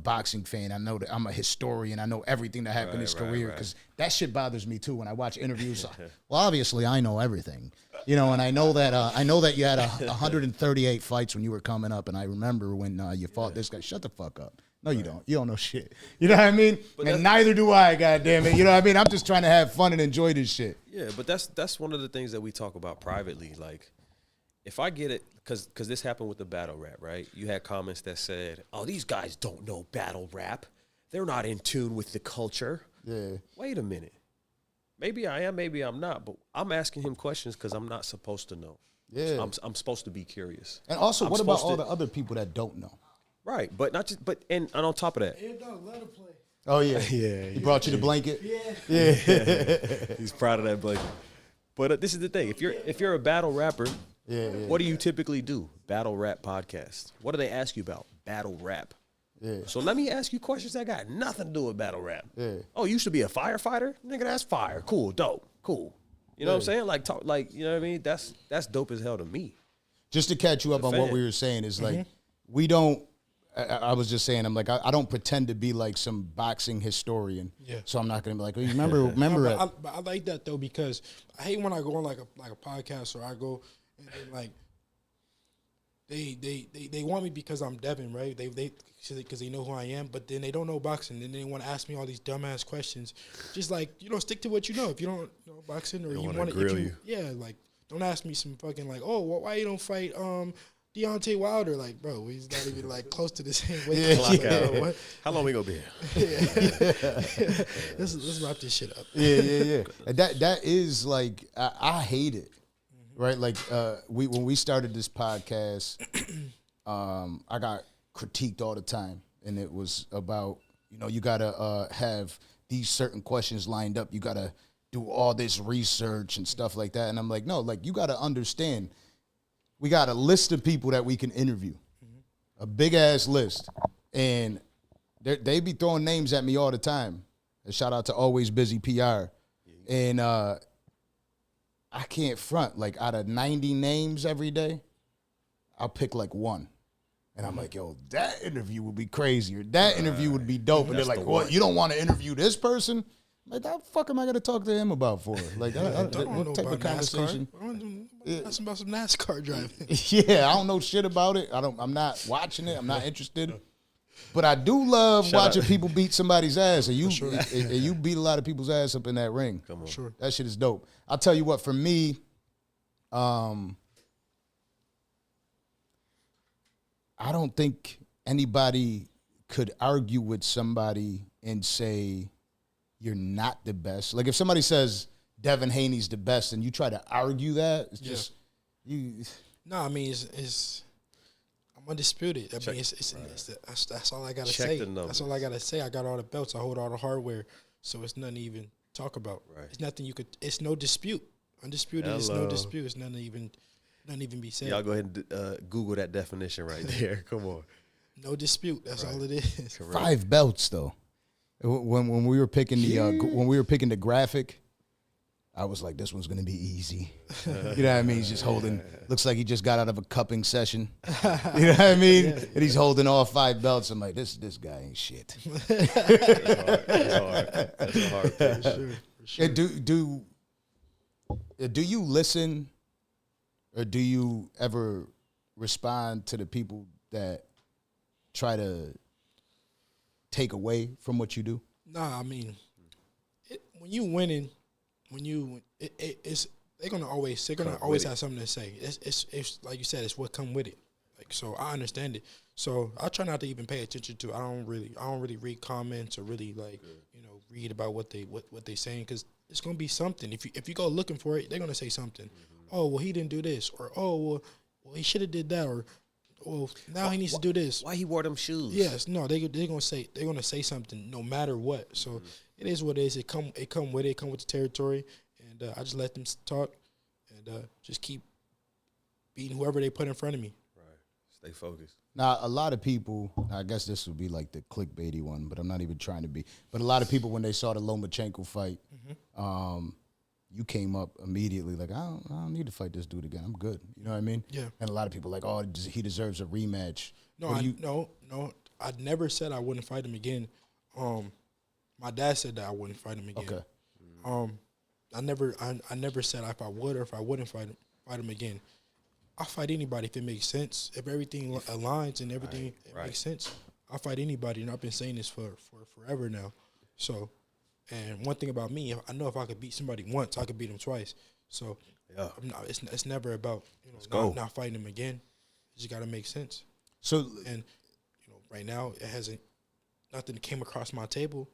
boxing fan. I know that I'm a historian. I know everything that happened in his career, because that shit bothers me too when I watch interviews. Well, obviously I know everything, you know, and I know that you had 138 fights when you were coming up, and I remember when you fought this guy. Shut the fuck up. No, you don't. You don't know shit. You know what I mean? And neither do I, goddamn it. You know what I mean? I'm just trying to have fun and enjoy this shit. Yeah, but that's one of the things that we talk about privately. Like, if I get it, because this happened with the battle rap, right? You had comments that said, oh, these guys don't know battle rap. They're not in tune with the culture. Yeah. Wait a minute. Maybe I am, maybe I'm not, but I'm asking him questions because I'm not supposed to know. Yeah. I'm supposed to be curious. And also, what about all the other people that don't know? Right, but not just, but and on top of that, let him play. Oh yeah, yeah. He brought you the blanket. Yeah. He's proud of that blanket. But this is the thing: if you're a battle rapper, what do you typically do? Battle rap podcast. What do they ask you about? Battle rap. Yeah. So let me ask you questions that got nothing to do with battle rap. Yeah. Oh, you used to be a firefighter, nigga. That's fire. Cool, dope, cool. You know what I'm saying? Like talk, like you know what I mean? That's dope as hell to me. Just to catch you up on what we were saying is like we don't. I was just saying, I'm like, I don't pretend to be like some boxing historian. Yeah. So I'm not going to be like, oh, you remember it. But I like that, though, because I hate when I go on like a podcast or I go and then like they want me because I'm Devin, right? Because they know who I am, but then they don't know boxing. Then they want to ask me all these dumbass questions. Just like, stick to what you know. If you don't know boxing or you want to grill you. Yeah, like, don't ask me some fucking like, oh, why you don't fight Deontay Wilder? Like, bro, he's not even like close to the same weight. Like, how long we gonna be here? Let's wrap this shit up. Yeah. That is like I hate it, right? Like when we started this podcast, I got critiqued all the time, and it was about you gotta have these certain questions lined up. You gotta do all this research and stuff like that. And I'm like, no, like you gotta understand. We got a list of people that we can interview, a big ass list, and they be throwing names at me all the time. A shout out to Always Busy PR, and I can't front. Like out of 90 names every day, I'll pick like one, and I'm like, yo, that interview would be crazy, or that interview would be dope. And they're like, what? You don't want to interview this person? Like, what the fuck am I going to talk to him about for? Like, what type of conversation? That's about some NASCAR driving. Yeah, I don't know shit about it. I'm not watching it. I'm not interested. But I do love watching people beat somebody's ass. And you beat a lot of people's ass up in that ring. Come on. Sure. That shit is dope. I'll tell you what, for me, I don't think anybody could argue with somebody and say you're not the best. Like if somebody says Devin Haney's the best and you try to argue that, it's just you. No, I mean it's I'm undisputed. I mean that's all I gotta say. That's all I gotta say. I got all the belts. I hold all the hardware. So it's nothing to even talk about. Right. It's nothing you could. It's no dispute. Undisputed is no dispute. It's nothing even be said. Y'all go ahead and Google that definition right there. Come on. No dispute. That's all it is. Correct. 5 belts though. When we were picking the graphic, I was like, this one's gonna be easy. You know what I mean? He's just holding. Looks like he just got out of a cupping session. You know what I mean? And he's holding all 5 belts. I'm like, this guy ain't shit. That's hard. That's a hard pitch. For sure. Do you listen, or do you ever respond to the people that try to take away from what you do? Nah, I mean, when you winning, it's they're gonna always have something to say. It's like you said, it's what come with it. Like, so I understand it. So I try not to even pay attention to. I don't really read comments or really like read about what they saying, because it's gonna be something. If you go looking for it, they're gonna say something. Mm-hmm. Oh, well, he didn't do this, or well he should have did that, or well, now he needs to do this. Why he wore them shoes? Yes, no, they're gonna say something no matter what. So it is what it is. It come with the territory, and I just let them talk, and just keep beating whoever they put in front of me. Right. Stay focused. Now, a lot of people, I guess this would be like the clickbaity one, but I'm not even trying to be. But a lot of people, when they saw the Lomachenko fight, you came up immediately like, I don't need to fight this dude again. I'm good. You know what I mean? Yeah. And a lot of people like, oh, he deserves a rematch. No, no. I never said I wouldn't fight him again. My dad said that I wouldn't fight him again. Okay. I never said if I would or if I wouldn't fight him again. I'll fight anybody if it makes sense. If everything aligns and everything makes sense, I'll fight anybody. And I've been saying this for forever now. So, and one thing about me, I know if I could beat somebody once, I could beat them twice. So, yeah, it's never about not fighting them again. It just got to make sense. So, and right now it hasn't nothing came across my table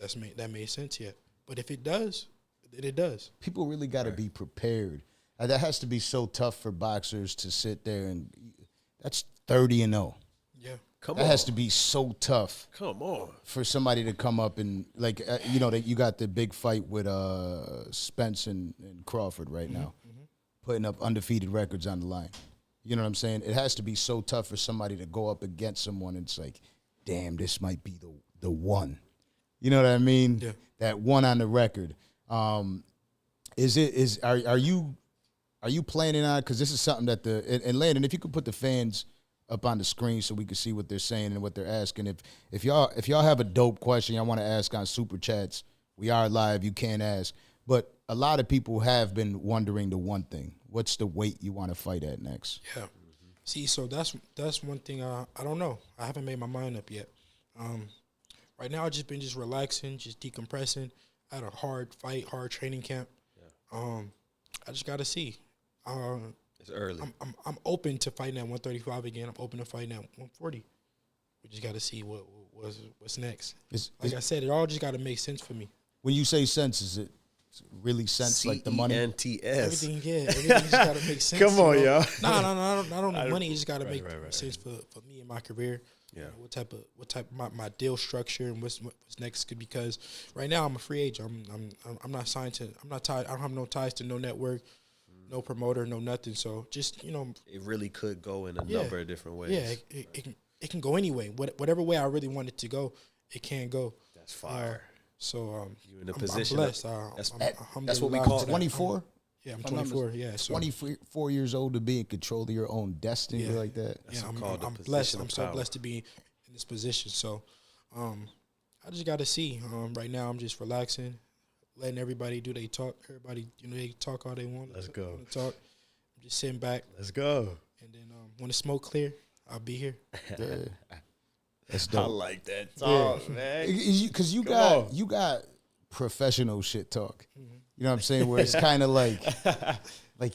that made sense yet. But if it does, then it does. People really got to be prepared. That has to be so tough for boxers to sit there and that's 30-0. Yeah. That has to be so tough. Come on. For somebody to come up and like that you got the big fight with Spence and Crawford right now, putting up undefeated records on the line. You know what I'm saying? It has to be so tough for somebody to go up against someone and it's like, damn, this might be the one. You know what I mean? Yeah. That one on the record. Are you planning on, because this is something that and Landon, if you could put the fans up on the screen so we can see what they're saying and what they're asking. If y'all have a dope question y'all want to ask on Super Chats, we are live, you can ask. But a lot of people have been wondering the one thing. What's the weight you want to fight at next? Yeah. See, so that's one thing I don't know. I haven't made my mind up yet. Right now I've just been relaxing, just decompressing. I had a hard training camp. Yeah. I just got to see. It's early. I'm open to fighting at 135 again. I'm open to fighting at 140. We just got to see what's next. Like I said, it all just got to make sense for me. When you say sense, is it really sense like the money? CENTS. Everything just got to make sense. Come on, y'all. No, not only money. It just got to make sense for me and my career. Yeah. What type of my deal structure and what's next? Because right now I'm a free agent. I'm not signed to. I'm not tied. I don't have no ties to no network, no promoter, no nothing. So just it really could go in a number of different ways. Yeah, it can go anyway. Whatever way I really want it to go, it can go. That's fire. So you in a position. I'm blessed. That's what we call 24. Yeah, I'm 24. Yeah, so 24 years old to be in control of your own destiny like that. Yeah, I'm blessed. I'm so blessed to be in this position. So, I just got to see. Right now, I'm just relaxing, letting everybody do their talk. Everybody, they talk all they want. Let's go. Talk. I'm just sitting back. Let's go. And then when the smoke clear, I'll be here. Yeah. That's dope. I like that talk, man. Because you got professional shit talk. You know what I'm saying? Where it's kind of like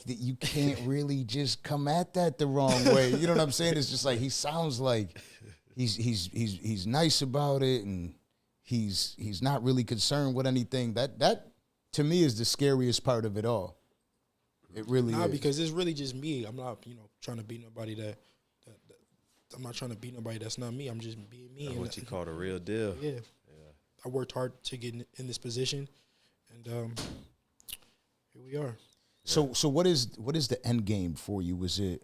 you can't really just come at that the wrong way. You know what I'm saying? It's just like he sounds like he's nice about it and he's not really concerned with anything. That to me is the scariest part of it all. It really is. Because it's really just me. I'm not trying to beat nobody that I'm not trying to beat nobody that's not me. I'm just being me. That's what you call the real deal. Yeah. I worked hard to get in this position, and here we are. So what is the end game for you? Was it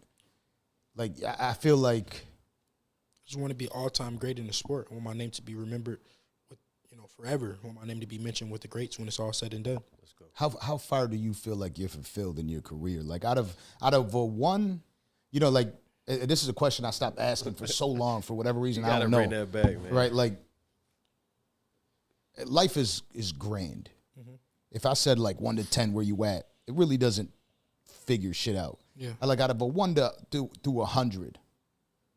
like I feel like I just want to be all-time great in the sport. I want my name to be remembered with forever. I want my name to be mentioned with the greats when it's all said and done. Let's go. How far do you feel like you're fulfilled in your career? Like out of a one, like this is a question I stopped asking for so long for whatever reason. I don't know. Bring that back, man. Right, like life is grand. Mm-hmm. If I said like 1 to 10, where you at? It really doesn't figure shit out. Yeah. Like out of a 1 to 100,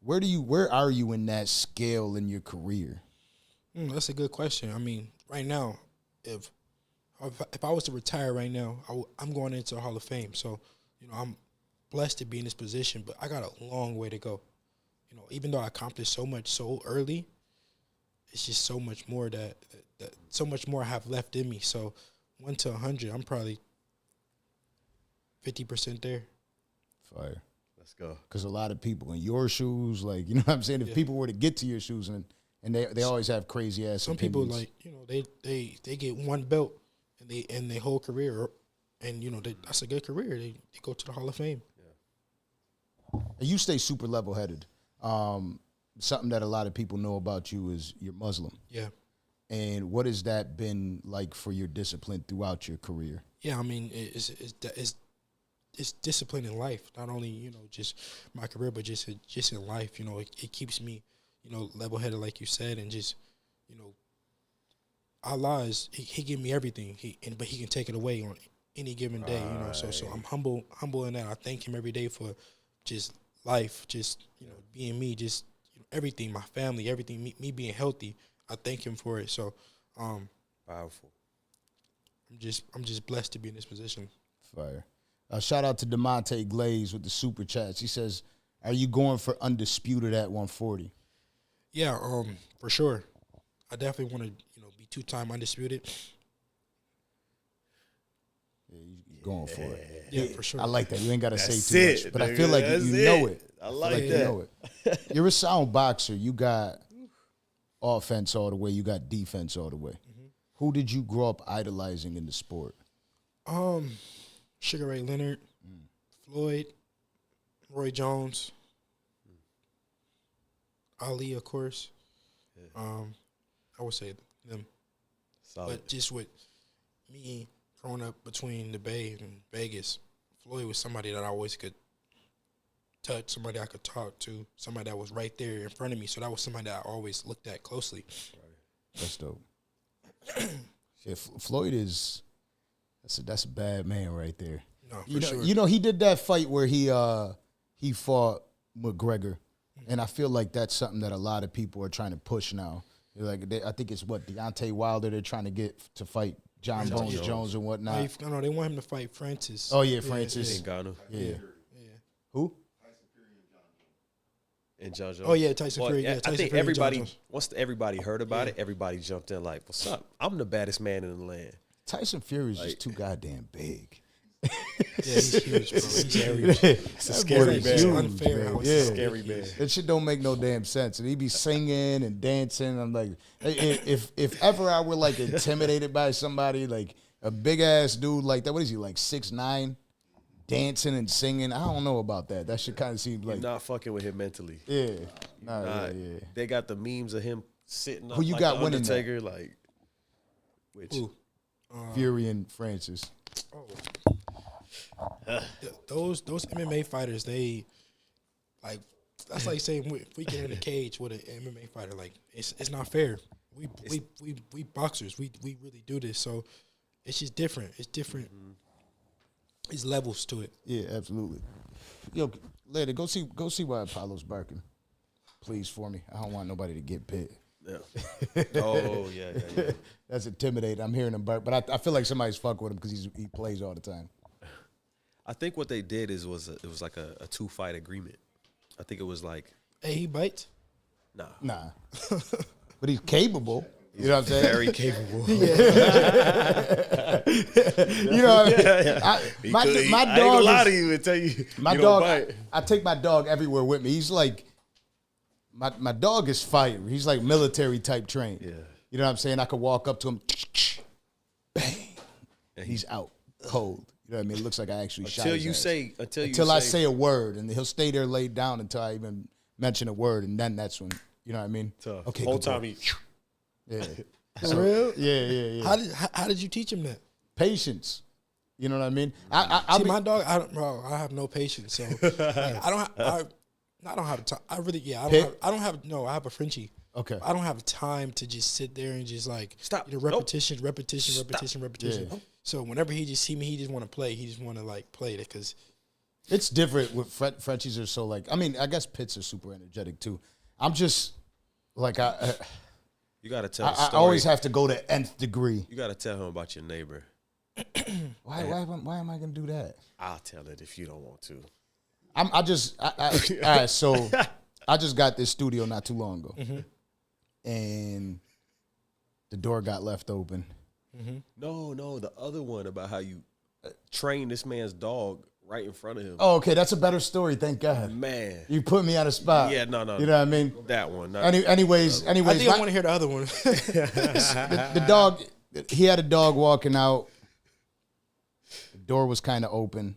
where are you in that scale in your career? That's a good question. I mean, right now, if I was to retire right now, I'm going into a Hall of Fame. So, I'm blessed to be in this position, but I got a long way to go. You know, even though I accomplished so much so early, it's just so much more that so much more I have left in me. So 1 to 100, I'm probably 50% there. Fire. Let's go. Because a lot of people in your shoes, like, you know what I'm saying? If people were to get to your shoes, and they always have crazy ass Some opinions. people, like, you know, they get one belt in their whole career, and, you know, that's a good career. They go to the Hall of Fame. And you stay super level-headed. Something that a lot of people know about you is you're Muslim. Yeah. And what has that been like for your discipline throughout your career? Yeah, I mean, it's discipline in life. Not only, you know, just my career, but just in life. You know, it keeps me, you know, level-headed, like you said, and just, you know, Allah is he give me everything. But he can take it away on any given day. You know, so I'm humble in that. I thank him every day for just life, just, you know, being me, just, you know, everything, my family, everything, me being healthy. I thank him for it. So, Powerful. I'm just blessed to be in this position. Fire. Shout out to DeMonte Glaze with the super chats. He says, "Are you going for Undisputed at 140?" Yeah, for sure. I definitely want to, you know, be 2-time Undisputed. Yeah, you going for it. Yeah, for sure. I like that. You ain't got to say That's too it, much, but I nigga. feel like That's you know it. it. I feel like you that. know it. You're a sound boxer. You got offense all the way. You got defense all the way. Who did you grow up idolizing in the sport? Sugar Ray Leonard, Floyd, Roy Jones, Ali, of course. I would say them. Solid. But just with me growing up between the Bay and Vegas, Floyd was somebody that I always could touch, somebody I could talk to, somebody that was right there in front of me. So that was somebody that I always looked at closely. That's dope. Yeah, Floyd is that's a bad man right there. No, for You know, sure. you know, he did that fight where he fought McGregor, and I feel like that's something that a lot of people are trying to push now. I think it's Deontay Wilder they're trying to get to fight John Bones Jones and whatnot. No, they want him to fight Francis. Oh yeah, Francis. Ngannou. Yeah. Who? And John Jones. Oh yeah, Tyson Fury. Yeah, I Tyson think Fury and John everybody, Jones. once everybody heard about it, everybody jumped in like, "What's up? I'm the baddest man in the land." Tyson Fury's just too goddamn big. Yeah, he's huge, bro. He's huge. It's a scary man. It's unfair how Yeah. he's Scary man. That shit don't make no damn sense. And he be singing and dancing. I'm like, if ever I were like intimidated by somebody, like a big ass dude like that, what is he, like 6'9", dancing and singing? I don't know about that. That shit kind of seems like, You're not fucking with him mentally. yeah, nah, Nah, yeah. They got the memes of him sitting up Who you like got the winning that? Undertaker, like, which Ooh. Fury and Francis. Those MMA fighters, they like that's like saying if we get in a cage with an MMA fighter, like it's not fair. We boxers, we really do this, so it's just different. It's different. It's levels to it. Yeah, absolutely. Yo, later, go see why Apollo's barking. Please, for me. I don't want nobody to get bit. yeah. Oh yeah. That's intimidating. I'm hearing him bark, but I feel like somebody's fucking with him because he plays all the time. I think what they did it was like a 2-fight agreement. I think it was like, Hey, he bites. Nah. But he's capable. You know what I'm saying? very capable. You know what I mean? My I ain't dog gonna lie is- to you and tell you. My you dog, don't bite. I take my dog everywhere with me. He's like, my dog is fire. He's like military type trained. Yeah. You know what I'm saying? I could walk up to him, bang, And he's out cold. You know what I mean? It looks like I actually shot Until his you ass. say, Until I say a word, and he'll stay there laid down until I even mention a word, and then that's when, you know what I mean? tough. Okay, Whole good boy. time he. Yeah. For real? Yeah. How did you teach him that? Patience. You know what I mean? I'll See, be, my dog, I have no patience. So like, I don't have time. I really, yeah, I have a Frenchie. Okay. I don't have time to just sit there and just like Stop. you know, repetition. Yeah. So whenever he just see me, he just want to play. He just want to like play it because it's different with Frenchies are so like, I mean, I guess pits are super energetic too. I'm just like, You gotta tell. the I story. always have to go to nth degree. You gotta tell him about your neighbor. Why am I going to do that? I'll tell it if you don't want to. All right, so I just got this studio not too long ago, and the door got left open. No, the other one about how you trained this man's dog right in front of him. Oh, okay, that's a better story. Thank God. Man, You put me on a spot. yeah, no, You know what I mean? that one. Not, Anyways, I think I my- want to hear the other one. the dog, he had a dog walking out. The door was kind of open.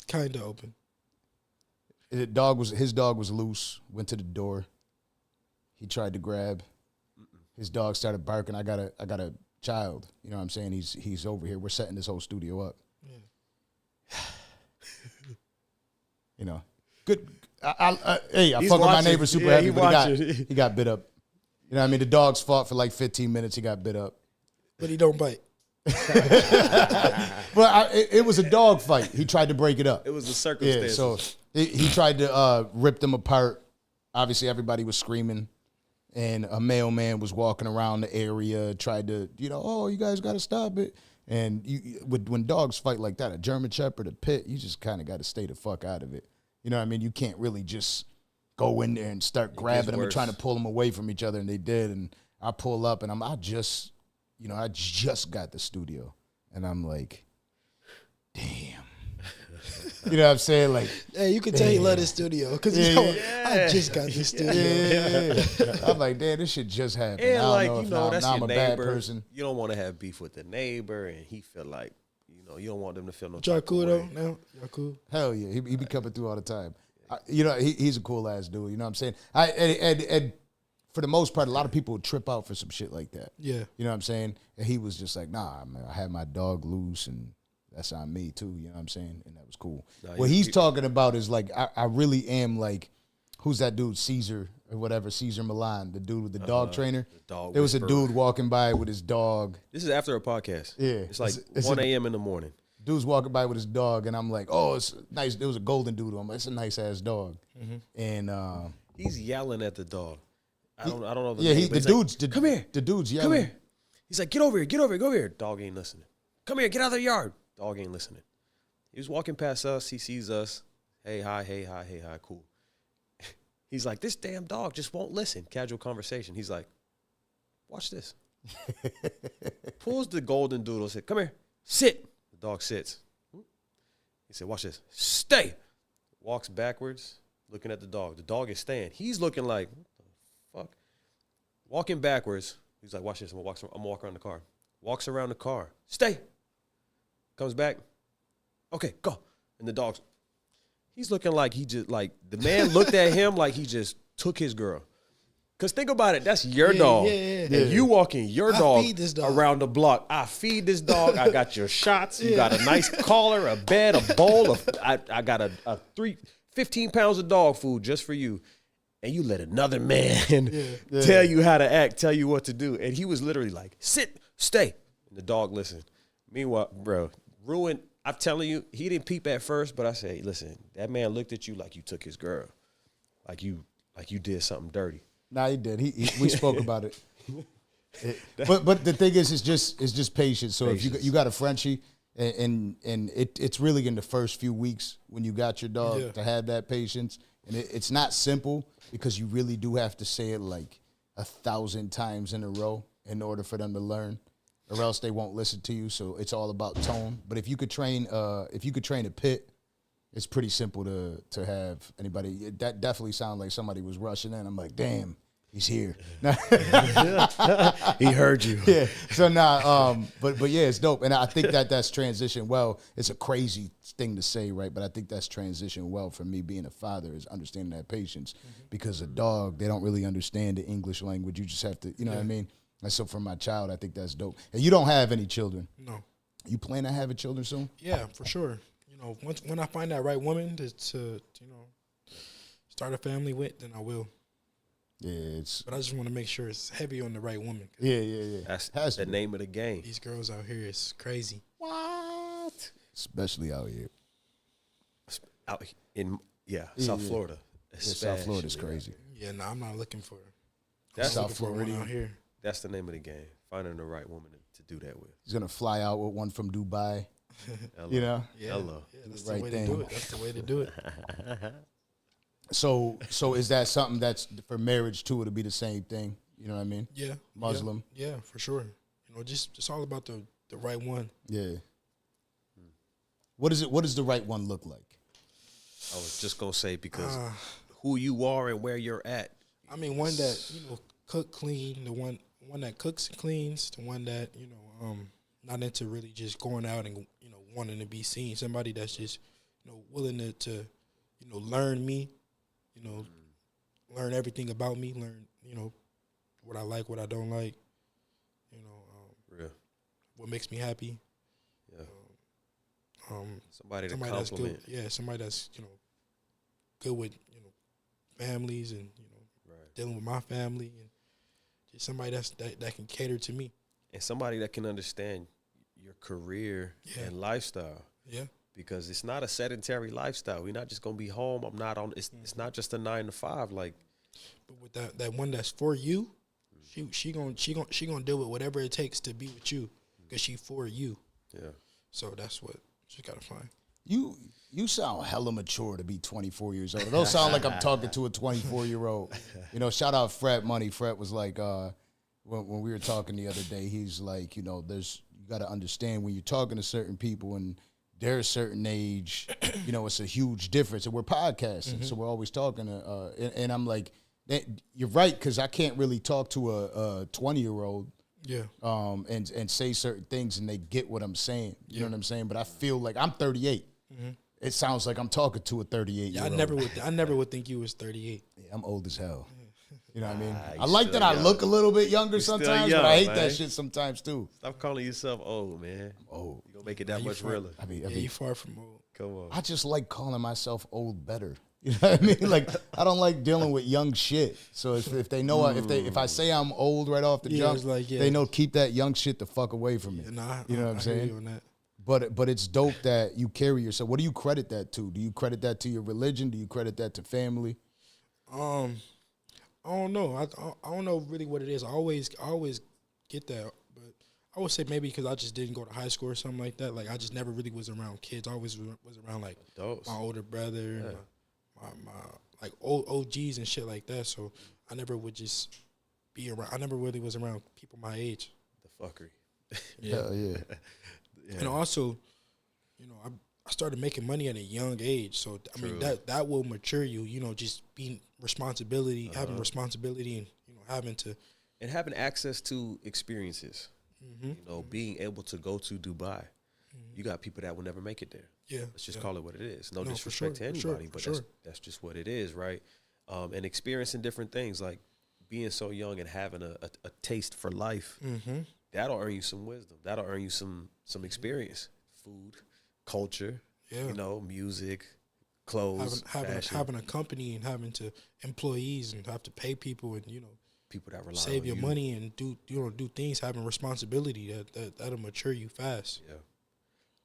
Kind of open. His dog was loose. Went to the door. He tried to grab. His dog started barking. I got a child. You know what I'm saying? He's over here. We're setting this whole studio up. You know, good. Hey, I He's fuck with my watching. neighbor super Yeah, happy, he but watching. he got bit up. You know what I mean? The dogs fought for like 15 minutes. He got bit up. But he don't bite. But it was a dog fight. He tried to break it up. it was the Yeah, circumstances. so he tried to rip them apart. Obviously, everybody was screaming, and a mailman was walking around the area, tried to, oh, you guys got to stop it. And when dogs fight like that, a German Shepherd, a pit, you just kind of got to stay the fuck out of it. You know what I mean? You can't really just go in there and start grabbing them and worse. trying to pull them away from each other, and they did. And I pull up, and I just got the studio, and I'm like, damn. You know what I'm saying? Like, Hey, you can tell he love this studio because I just got this studio. yeah. I'm like, damn, this shit just happened. I And don't like, know you if know, that's now your I'm a bad neighbor. person. You don't want to have beef with the neighbor, and he feel like, you don't want them to feel no Y'all type of cool way. though? Now y'all cool? Hell yeah, he be coming through all the time. He's a cool ass dude. You know what I'm saying? And for the most part, a lot of people would trip out for some shit like that. Yeah. You know what I'm saying? And he was just like, nah, man, I had my dog loose, and that's on me too. You know what I'm saying? And that was cool. Nah, What he's talking about is like, I really am like, who's that dude, Caesar or whatever, Caesar Milan, the dude with the dog trainer. dog There was a whisperer. dude walking by with his dog. This is after a podcast. Yeah. It's like It's 1 a- a.m. in the morning. Dude's walking by with his dog, and I'm like, oh, it's nice. There was a golden doodle. I'm like, it's a nice ass dog. And He's yelling at the dog. I don't know the yeah, name, but he's like, come here. The dude's yelling. Come here. He's like, get over here, go here. Dog ain't listening. Come here, get out of the yard. Dog ain't listening. He was walking past us. He sees us. Hey, hi, cool. He's like, this damn dog just won't listen. Casual conversation. He's like, watch this. Pulls the golden doodle, said, come here, sit. The dog sits. He said, watch this. Stay. Walks backwards, looking at the dog. The dog is staying. He's looking like, what the fuck? Walking backwards. He's like, watch this. I'm gonna walk around the car. Walks around the car. Stay. Comes back. Okay, go. And the dog's, he's looking like he just, like, the man looked at him like he just took his girl. Because think about it, that's your dog. yeah. And you walking your I dog feed this dog. around the block. I feed this dog. I got your shots. You got a nice collar, a bed, a bowl. I got a 15 pounds of dog food just for you. And you let another man tell you how to act, tell you what to do. And he was literally like, sit, stay. And the dog listened. Meanwhile, bro, ruined. I'm telling you, he didn't peep at first, but I said, listen, that man looked at you like you took his girl. Like you did something dirty. Nah, he did. We spoke about it. But the thing is, it's just patience. So if you got a Frenchie, and it's really in the first few weeks when you got your dog to have that patience, and it's not simple because you really do have to say it like 1,000 times in a row in order for them to learn, or else they won't listen to you. So it's all about tone. But if you could train a pit, it's pretty simple to have anybody. That definitely sounded like somebody was rushing in. I'm like, damn, he's here. He heard you. Yeah. So but yeah, it's dope, and I think that's transitioned well. It's a crazy thing to say, right? But I think that's transitioned well for me being a father, is understanding that patience, because a dog, they don't really understand the English language. You just have to, you know what I mean. And so for my child, I think that's dope. And you don't have any children? No. You plan on having children soon? Yeah, for sure. When I find that right woman to start a family with, then I will. Yeah, But I just want to make sure it's heavy on the right woman. yeah. That's the name of the game. These girls out here is crazy. What? Especially out here. Out in South Florida. Yeah, South Florida's crazy. Yeah, no, I'm not looking for. That's South looking for one Florida. out here. That's the name of the game. Finding the right woman to do that with. He's gonna fly out with one from Dubai. You know? Yeah. Hello. Yeah, that's Right the way thing. to do it. That's the way to do it. So is that something that's for marriage too? It'll be the same thing. You know what I mean? Yeah. Muslim. Yeah, for sure. You know, just it's all about the right one. Yeah. What is it? What does the right one look like? I was just gonna say because who you are and where you're at. I mean, one that, you know, cook clean, the one that cooks and cleans, the one that, you know, not into really just going out and, you know, wanting to be seen. Somebody that's just, you know, willing to you know, learn me, you know, learn everything about me, learn, you know, what I like, what I don't like, you know, what makes me happy. Yeah. Somebody to that's good. compliment. Yeah, somebody that's, you know, good with, you know, families and, you know, dealing with my family, and just somebody that can cater to me. And somebody that can understand your career and lifestyle. Yeah. Because it's not a sedentary lifestyle. We're not just gonna be home. I'm not on. It's not just a 9 to 5. Like, but with that one that's for you, she gonna deal with whatever it takes to be with you, because she for you. yeah. So that's what she gotta find. You sound hella mature to be 24 years old. It don't sound like I'm talking to a 24-year-old. You know, shout out Fred Money. Fred was like, when we were talking the other day, he's like, you know, you got to understand when you're talking to certain people and they're a certain age, you know, it's a huge difference. And we're podcasting, so we're always talking. And I'm like, you're right, because I can't really talk to a 20-year-old. Yeah. And say certain things and they get what I'm saying. You know what I'm saying? But I feel like I'm 38. It sounds like I'm talking to a 38-year-old. Yeah, I never would think you was 38. Yeah, I'm old as hell. You know what I mean? you I like still that I young. look a little bit younger still sometimes, young, but I hate man. that shit sometimes too. Stop calling yourself old, man. Old. You gonna make it that much realer. I mean, Yeah, you far from old. Come on. I just like calling myself old better. You know what I mean? Like, I don't like dealing with young shit. So if they know, if I say I'm old right off the jump, it's like, they know keep that young shit the fuck away from me. Yeah, nah, you know what I'm I hear saying? you on that. But it's dope that you carry yourself. What do you credit that to? Do you credit that to your religion? Do you credit that to family? I don't know. I don't know really what it is. I always get that, but I would say maybe because I just didn't go to high school or something like that. Like, I just never really was around kids. I always was around like Adults. my older brother, and my like old OGs and shit like that. So I never would just be around. I never really was around people my age. The fuckery. Hell yeah. And also, you know, I started making money at a young age. So I mean that will mature you. You know, just being responsibility, having responsibility, and you know, having to And having access to experiences. You know, being able to go to Dubai. You got people that will never make it there. Yeah. Let's just call it what it is. No for disrespect sure, to for sure, anybody, for but sure. that's just what it is, right? And experiencing different things, like being so young and having a taste for life. That'll earn you some wisdom. That'll earn you some experience. Food, culture, you know, music, clothes, having a company and having to employees and have to pay people and, you know, people that rely save on your you. money and do things, having responsibility that'll mature you fast. Yeah.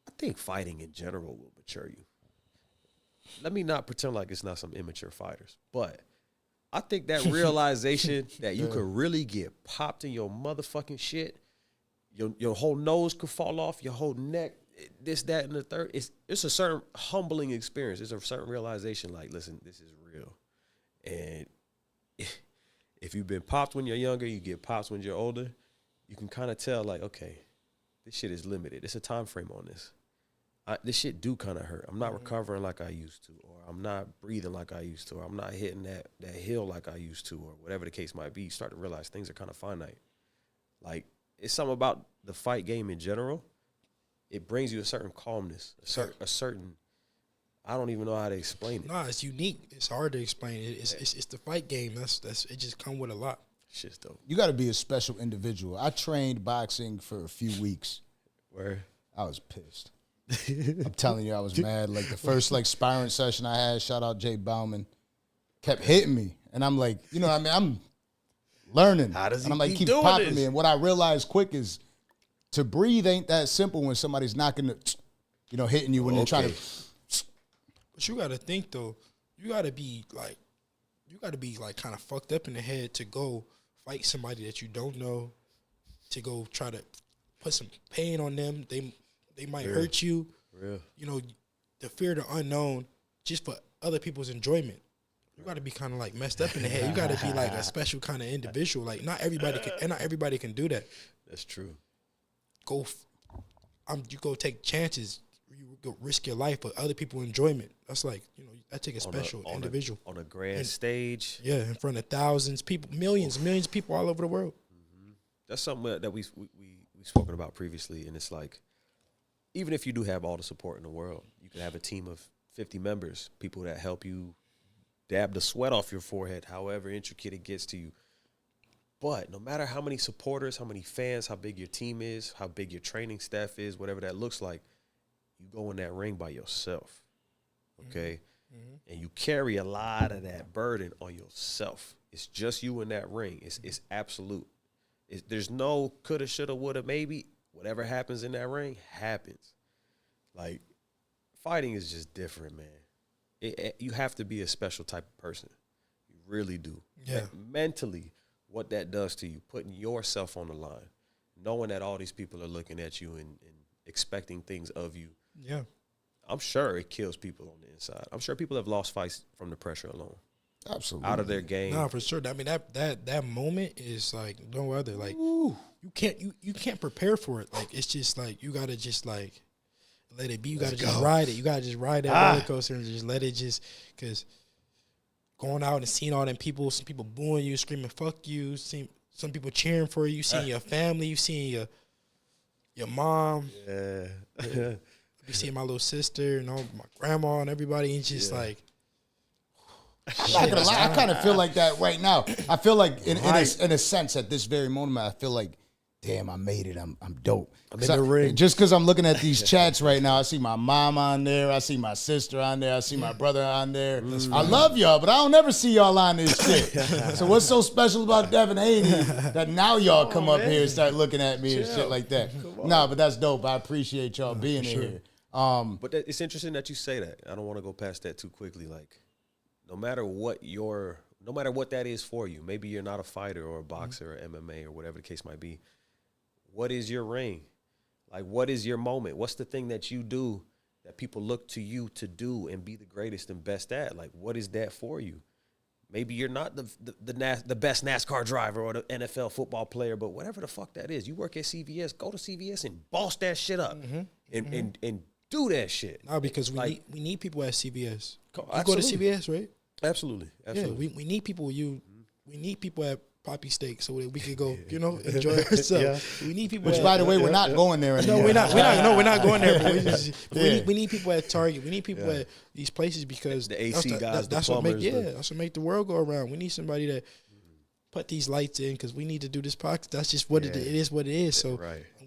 I think fighting in general will mature you. Let me not pretend like it's not some immature fighters, but I think that realization that you could really get popped in your motherfucking shit, your whole nose could fall off, your whole neck, this, that, and the third. It's a certain humbling experience. It's a certain realization like, listen, this is real. And if you've been popped when you're younger, you get popped when you're older, you can kind of tell like, okay, this shit is limited. It's a time frame on this. This shit do kind of hurt. I'm not recovering like I used to, or I'm not breathing like I used to, or I'm not hitting that hill like I used to, or whatever the case might be. You start to realize things are kind of finite. Like, it's something about the fight game in general. It brings you a certain calmness, a certain. I don't even know how to explain it. Nah, it's unique. It's hard to explain. It's the fight game. That's it. Just come with a lot. Shit's dope. You got to be a special individual. I trained boxing for a few weeks. Where I was pissed. I'm telling you, I was mad. Like, the first sparring session I had, shout out Jay Bauman, kept hitting me, and I'm like, you know what I mean? I'm learning. How does he and I'm like, keep keep doing popping this? me. And what I realized quick is to breathe ain't that simple when somebody's knocking hitting you when they're trying to. But you got to think though. You got to be like kind of fucked up in the head to go fight somebody that you don't know, to go try to put some pain on them. They might hurt you. Real. You know, the fear of the unknown just for other people's enjoyment. You got to be kind of like messed up in the head. You got to be like a special kind of individual. Like not everybody can do that. That's true. You go take chances. You go risk your life for other people's enjoyment. That's like, you know, that take a special individual. On a grand stage. Yeah, in front of thousands of people, millions of people all over the world. That's something that we've spoken about previously, and it's like, even if you do have all the support in the world, you can have a team of 50 members, people that help you dab the sweat off your forehead, however intricate it gets to you. But no matter how many supporters, how many fans, how big your team is, how big your training staff is, whatever that looks like, you go in that ring by yourself, okay? Mm-hmm. And you carry a lot of that burden on yourself. It's just you in that ring. It's absolute. There's no coulda, shoulda, woulda, maybe. Whatever happens in that ring happens. Like, fighting is just different, man. You have to be a special type of person. You really do. Yeah. Like, mentally, what that does to you, putting yourself on the line, knowing that all these people are looking at you and expecting things of you. Yeah. I'm sure it kills people on the inside. I'm sure people have lost fights from the pressure alone. Absolutely. Out of their game. No, for sure. I mean, that moment is like no other. Like you can't prepare for it. Like it's just like you gotta just like let it be. You gotta just ride it. You gotta just ride that roller coaster and just let it just because going out and seeing all them people, some people booing you, screaming "fuck you," some people cheering for you, seeing your family, you seeing your mom. Yeah. You seeing my little sister and all my grandma and everybody, and just like. I'm not gonna lie, I kind of feel like that right now. I feel like in a sense at this very moment, I feel like, damn, I made it. I'm dope. I'm in the ring. Just because I'm looking at these chats right now, I see my mom on there, I see my sister on there, I see my brother on there. I love y'all, but I don't ever see y'all on this shit. So what's so special about Devin Haney that now y'all come up here and start looking at me and shit like that? No, but that's dope. I appreciate y'all being here. But it's interesting that you say that. I don't want to go past that too quickly. Like, no matter what that is for you, maybe you're not a fighter or a boxer or MMA or whatever the case might be. What is your ring? Like, what is your moment? What's the thing that you do that people look to you to do and be the greatest and best at? Like, what is that for you? Maybe you're not the best NASCAR driver or the NFL football player, but whatever the fuck that is, you work at CVS, go to CVS and boss that shit up and do that shit. No, because we need people at CVS. You go to Absolutely. CVS, right? Absolutely. Yeah, we need people. We need people at Poppy Steak so that we can go, enjoy ourselves. We need people. Which, by the way, we're not going there anymore. No, we're not. We're not going there. But we need people at Target. We need people at these places because the AC guys, that's the what make plumbers, that's what make the world go around. We need somebody that put these lights in because we need to do this podcast. That's just what it is. What it is. So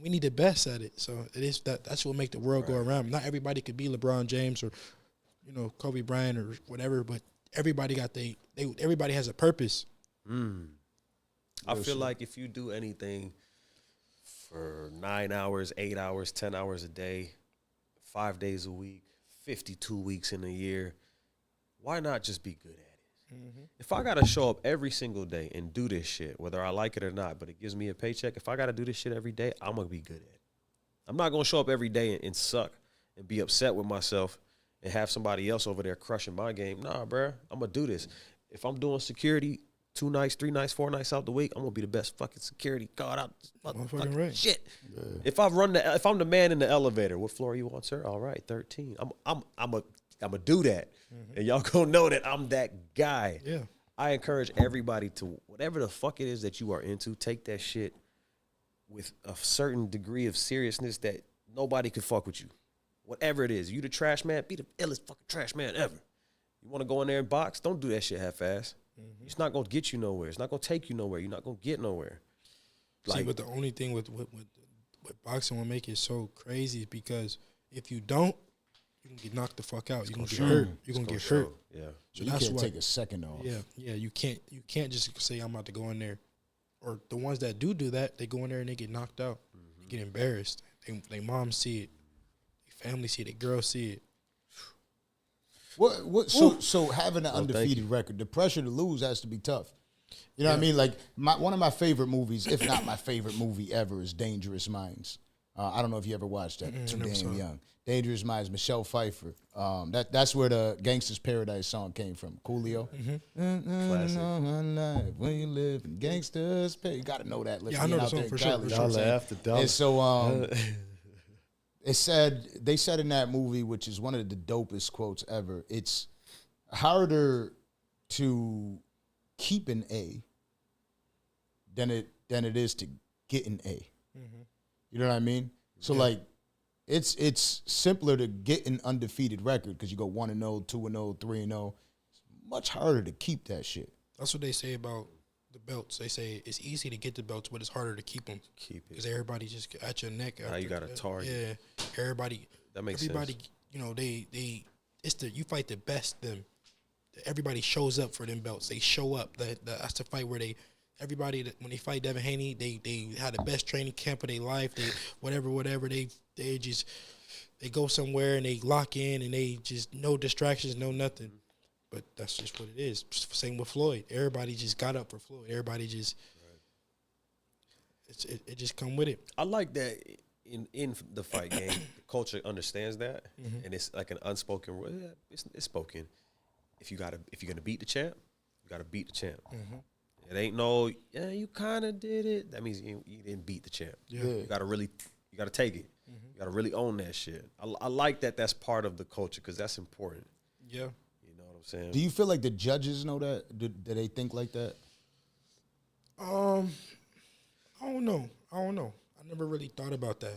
we need the best at it. So it is that's what make the world go around. Not everybody could be LeBron James or Kobe Bryant or whatever, but everybody got everybody has a purpose. I feel like if you do anything for 9 hours, 8 hours, 10 hours a day, 5 days a week, 52 weeks in a year, why not just be good at it? If I got to show up every single day and do this shit, whether I like it or not, but it gives me a paycheck, if I got to do this shit every day, I'm going to be good at it. I'm not going to show up every day and suck and be upset with myself and have somebody else over there crushing my game. Nah, bruh, I'm going to do this. If I'm doing security 2 nights, 3 nights, 4 nights out the week, I'm going to be the best fucking security guard out fucking right. shit. Yeah. If I'm the man in the elevator, what floor you on, sir? All right, 13. I'm a do that. And y'all going to know that I'm that guy. Yeah. I encourage everybody to, whatever the fuck it is that you are into, take that shit with a certain degree of seriousness that nobody can fuck with you. Whatever it is. You the trash man, be the illest fucking trash man ever. You want to go in there and box? Don't do that shit half-ass. It's not going to get you nowhere. It's not going to take you nowhere. You're not going to get nowhere. See, but the only thing with boxing will make it so crazy is because if you don't, you can get knocked the fuck out. You're going to get hurt. You're going to get hurt. Yeah. So you can't take a second off. Yeah. You can't just say I'm about to go in there. Or the ones that do that, they go in there and they get knocked out. They get embarrassed. They moms see it. Their family see it. Their girls see it. So having an undefeated record, the pressure to lose has to be tough. You know what I mean? Like one of my favorite movies, if not my favorite movie ever, is Dangerous Minds. I don't know if you ever watched that. Too never saw damn it. young. Dangerous Minds, Michelle Pfeiffer. That's where the Gangsta's Paradise song came from. Coolio. Classic. When you live in Gangsta's Paradise. You got to know that. Yeah, I know the Out song there for in sure, Cali, for you know what sure. I'm saying? After dollar. And so they said in that movie, which is one of the dopest quotes ever, it's harder to keep an A than it is to get an A. You know what I mean? So like it's simpler to get an undefeated record because you go 1-0, 2-0, 3-0. It's much harder to keep that shit. That's what they say about the belts. They say it's easy to get the belts, but it's harder to keep them. Keep it. Because everybody just at your neck. Now you got a target. Yeah, everybody. That makes everybody, sense. you know, you fight the best. Everybody shows up for them belts. They show up. That's the fight where everybody when they fight Devin Haney, they had the best training camp of their life. They whatever. They go somewhere and they lock in and they just no distractions, no nothing. But that's just what it is. Same with Floyd. Everybody just got up for Floyd. Everybody just it just come with it. I like that in the fight game, the culture understands that, and it's like an unspoken rule. Yeah, it's spoken. If you're gonna beat the champ, you gotta beat the champ. It ain't no, yeah, you kind of did it. That means you didn't beat the champ. Yeah. You gotta take it. You gotta really own that shit. I like that. That's part of the culture because that's important. Yeah. You know what I'm saying? Do you feel like the judges know that? Do they think like that? I don't know. I never really thought about that.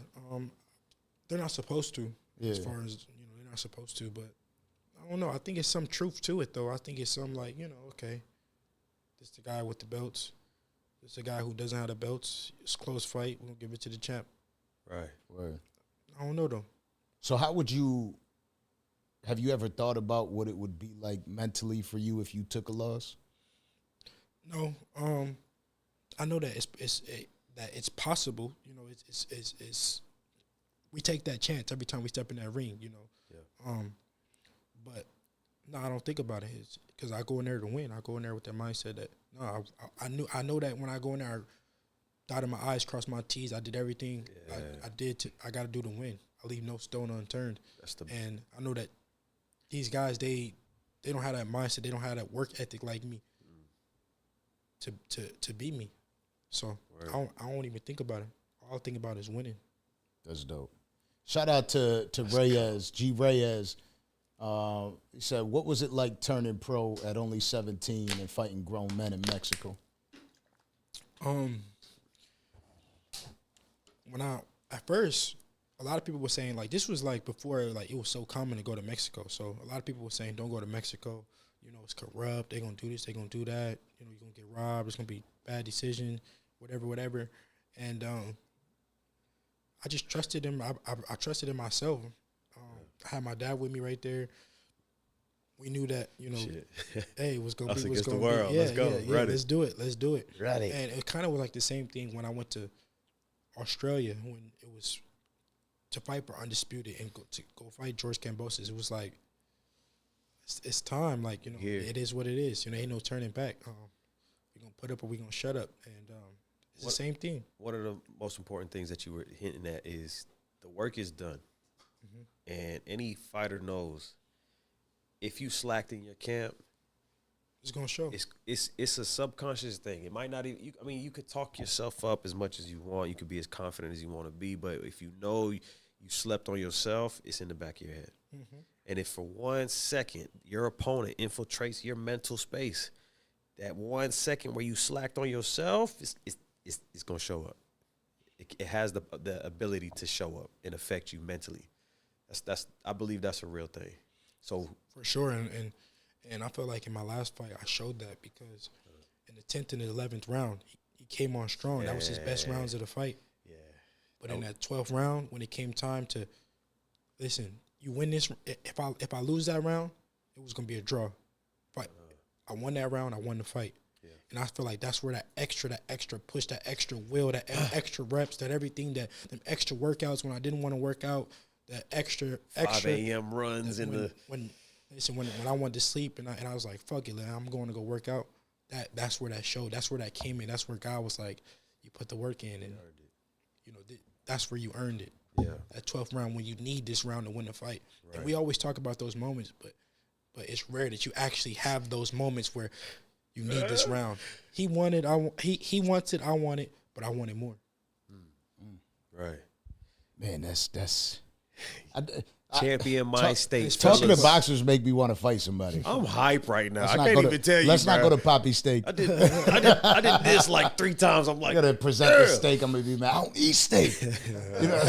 They're not supposed to, as far as they're not supposed to. But I don't know. I think it's some truth to it, though. I think it's some like okay, this the guy with the belts. This the guy who doesn't have the belts. It's a close fight. We'll give it to the champ. Right. I don't know though. So have you ever thought about what it would be like mentally for you if you took a loss? No. I know that it's possible. It's we take that chance every time we step in that ring. Yeah. But no, I don't think about it. It's because I go in there to win. I go in there with that mindset that no, I know that when I go in there, I dotted my I's, crossed my T's. I did everything I got to do to win. I leave no stone unturned. And I know that these guys they don't have that mindset. They don't have that work ethic like me to beat me. So I don't even think about it. All I think about is winning. That's dope. Shout out to Reyes, G. Reyes. He said, what was it like turning pro at only 17 and fighting grown men in Mexico? At first, a lot of people were saying, like, this was like before, like, it was so common to go to Mexico. So a lot of people were saying, don't go to Mexico. It's corrupt. They're going to do this. They're going to do that. You're going to get robbed. It's going to be bad decision, whatever. And I just trusted him. I trusted in myself. I had my dad with me right there. We knew that, hey, it was going to be what's going to be. World. Let's go. Ready. Let's do it. Ready. And it kind of was like the same thing when I went to Australia when it was to fight for Undisputed and go fight George Kambosos. It was like, it's time. Like, it is what it is. Ain't no turning back. We're going to put up or we're going to shut up. And it's the same thing. One of the most important things that you were hinting at is the work is done. And any fighter knows if you slacked in your camp, it's going to show. It's a subconscious thing. It might not even, you could talk yourself up as much as you want. You could be as confident as you want to be. But if you know you slept on yourself, it's in the back of your head. And if for 1 second your opponent infiltrates your mental space, that 1 second where you slacked on yourself, it's going to show up. It has the ability to show up and affect you mentally. I believe that's a real thing. So for sure, and I feel like in my last fight I showed that because in the 10th and the 11th round he came on strong. That was his best rounds of the fight. Yeah. But in that 12th round, when it came time to listen, you win this. If I lose that round, it was gonna be a draw. But I won that round. I won the fight. Yeah. And I feel like that's where that extra push, that extra will, that extra reps, that everything, them extra workouts when I didn't want to work out. That extra 5 a.m. runs when I wanted to sleep and I was like, fuck it, I'm going to go work out. That's where that showed. That's where that came in. That's where God was like, you put the work in, and that's where you earned it. Yeah. That 12th round when you need this round to win the fight. Right. And we always talk about those moments, but it's rare that you actually have those moments where you need this round. He wanted, he wants it, I want it, but I wanted more. Right. Man, that's champion mind state. Talking to boxers make me want to fight somebody. I'm hype right now. Let's I not can't go to- even tell you. Let's not bro. go to Poppy Steak. I did this like 3 times. I'm like, I gotta present the steak. I'm gonna be mad. I don't eat steak. You know,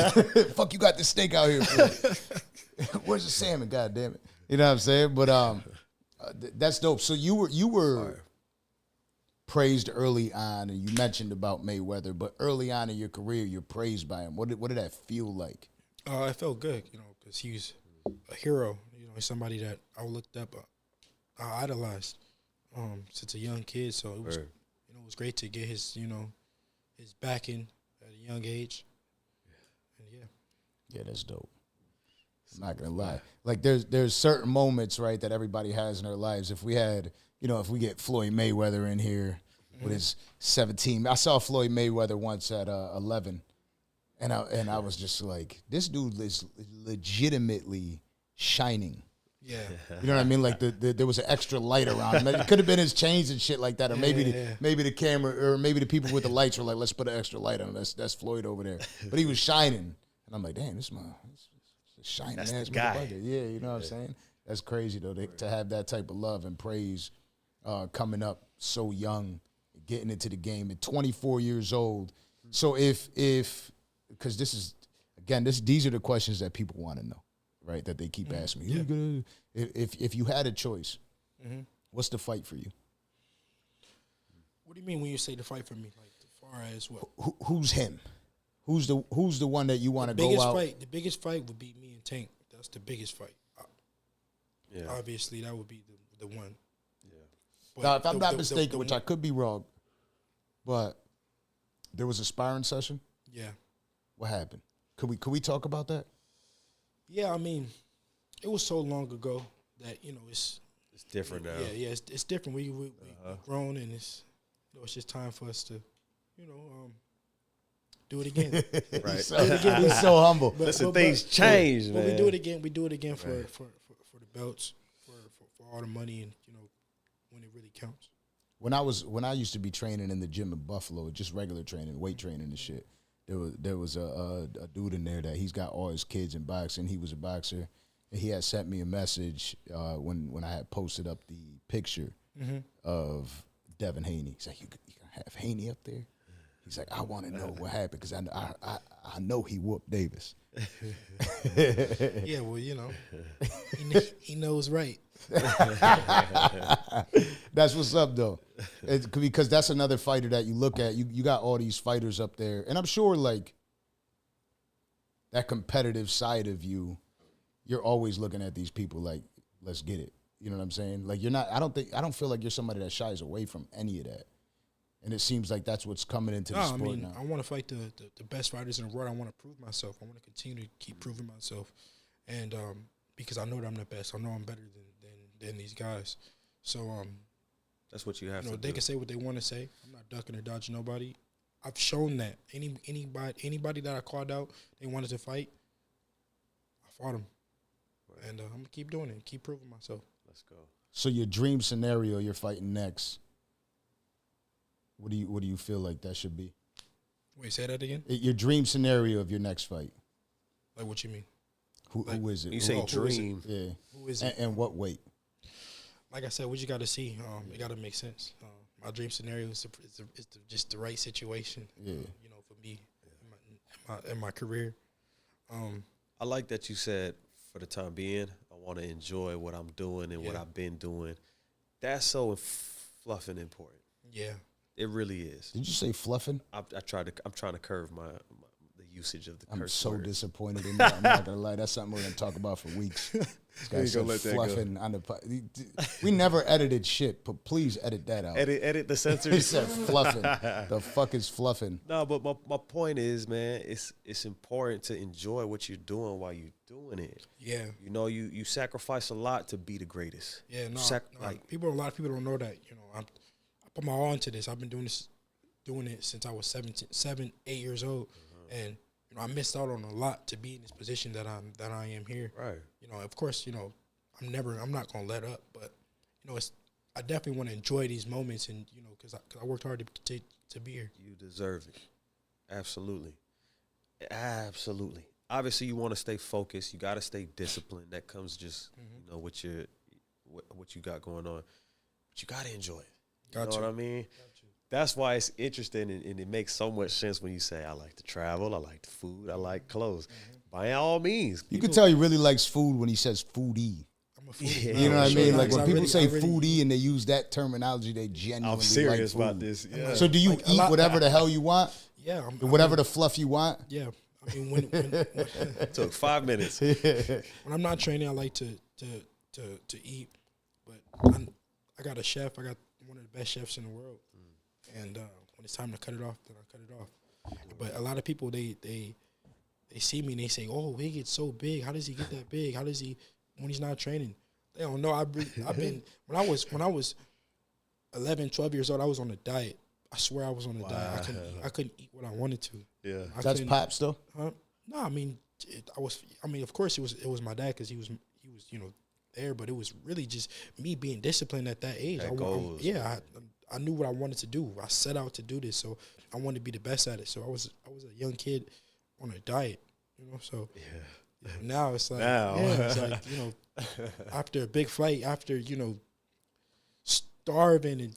fuck, you got the steak out here for? Where's the salmon? God damn it. You know what I'm saying? But that's dope. So you were praised early on, and you mentioned about Mayweather, but early on in your career, you're praised by him. What did that feel like? It felt good, because he's a hero. He's somebody that I looked up, I idolized since a young kid. So it was, it was great to get his, his backing at a young age. And yeah, that's dope. I'm not gonna lie. Like there's certain moments, right, that everybody has in their lives. If we had, if we get Floyd Mayweather in here with his 17, I saw Floyd Mayweather once at 11. And I was just like, this dude is legitimately shining. Yeah. You know what I mean? Like there was an extra light around him. It could have been his chains and shit like that, or maybe the camera, or maybe the people with the lights were like, let's put an extra light on him. That's Floyd over there. But he was shining, and I'm like, damn, this shining ass motherfucker. Yeah, you know what I'm saying? That's crazy though to have that type of love and praise coming up so young, getting into the game at 24 years old. So if because this is, again, these are the questions that people want to know, right? That they keep asking me. Yeah. If you had a choice, what's the fight for you? What do you mean when you say the fight for me? Like, as far as what? Who's him? Who's the one that you want to go out? The biggest fight would be me and Tank. That's the biggest fight. Yeah. Obviously, that would be the one. Yeah. Now, if I'm not mistaken, which I could be wrong, but there was a sparring session. Yeah. What happened? Could we talk about that? Yeah, I mean, it was so long ago that it's different now. Yeah, it's different. We grown, and it's it's just time for us to do it again. Right. He's so humble. Listen, things change, man. But we do it again. We do it again for the belts, for all the money, and when it really counts. When I used to be training in the gym in Buffalo, just regular training, weight training and shit. There was a dude in there that he's got all his kids in boxing. He was a boxer, and he had sent me a message when I had posted up the picture of Devin Haney. He's like, you gonna have Haney up there? He's like, I want to know what happened because I know he whooped Davis. Yeah, well, he knows right. That's what's up, though. Because that's another fighter that you look at. You got all these fighters up there. And I'm sure, like, that competitive side of you, you're always looking at these people like, let's get it. You know what I'm saying? Like, you're not, I don't feel like you're somebody that shies away from any of that. And it seems like that's what's coming into the sport now. I want to fight the best fighters in the world. I want to prove myself. I want to continue to keep proving myself. And because I know that I'm the best. I know I'm better than these guys. So that's what you have to do. They can say what they want to say. I'm not ducking or dodging nobody. I've shown that. Anybody that I called out, they wanted to fight, I fought them. Right. And I'm going to keep doing it, keep proving myself. Let's go. So your dream scenario you're fighting next, what do you feel like that should be? Wait, say that again? Your dream scenario of your next fight. Like what you mean? Who is it? You say dream. Yeah. Who is it? And what weight? Like I said, what you got to see, it got to make sense. My dream scenario is just the right situation, for me in my career. I like that you said, for the time being, I want to enjoy what I'm doing and what I've been doing. That's so fluffing important. Yeah. It really is. Did you say fluffing? I'm trying to curve the usage of the curse I'm so words. disappointed in that. I'm not gonna lie. That's something we're gonna talk about for weeks. This guy said let that fluffing on the. We never edited shit, but please edit that out. Edit the He censors. said fluffing. The fuck is fluffing? No, but my point is, man, it's important to enjoy what you're doing while you're doing it. Yeah. You sacrifice a lot to be the greatest. Yeah, no, a lot of people don't know that. I put my all into this. I've been doing it since I was 8 years old, and you know, I missed out on a lot to be in this position that I am here. Right. You know, of course, you know, I'm not gonna let up, but you know, I definitely want to enjoy these moments, and you know, because I worked hard to be here. You deserve it. Absolutely. Absolutely. Obviously, you want to stay focused. You got to stay disciplined. That comes just, you know, what you got going on. But you got to enjoy it. You know what I mean? That's why it's interesting, and it makes so much sense when you say, I like to travel, I like the food, I like clothes. By all means. You can tell he really likes food when he says foodie. I'm a foodie. You know what I mean? Like when people say really, foodie and they use that terminology, they genuinely I'm serious like food. about this. Yeah. So do you eat whatever the hell you want? Yeah. Whatever the fluff you want? Yeah. I mean, when It took 5 minutes. when I'm not training, I like to eat. But I got a chef. I got one of the best chefs in the world. And when it's time to cut it off, then I cut it off. But a lot of people, they see me and they say, "Oh, he gets so big. How does he get that big? How does he when he's not training?" They don't know. I've been when I was 11, 12 years old, I was on a diet. I swear I was on a diet. I couldn't eat what I wanted to. Yeah. That's Pop still? Huh? No, I mean, of course it was my dad because he was you know there, but it was really just me being disciplined at that age. I knew what I wanted to do. I set out to do this, so I wanted to be the best at it. So I was a young kid on a diet, you know. So now it's like it's like, you know, after a big flight, after, you know, starving and,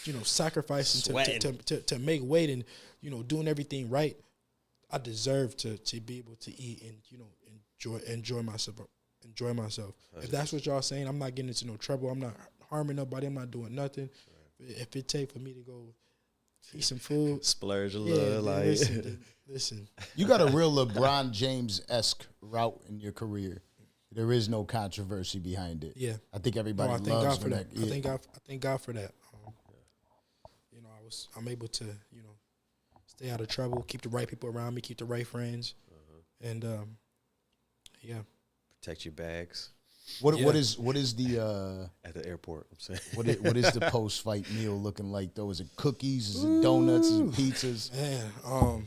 you know, sacrificing to make weight and, you know, doing everything right, I deserve to be able to eat and, you know, enjoy myself. If that's what y'all saying, I'm not getting into no trouble. I'm not harming nobody. I'm not doing nothing. If it take for me to go eat some food, Splurge a little, like listen. You got a real LeBron James-esque route in your career. There is no controversy behind it. Yeah, I think everybody I thank loves God for that. that. I thank God for that. You know, I'm able to, you know, stay out of trouble, keep the right people around me, keep the right friends, and protect your bags. What is the At the airport, I'm saying. what is the post fight meal looking like though? Is it cookies? Is it donuts? Is it pizzas? Man,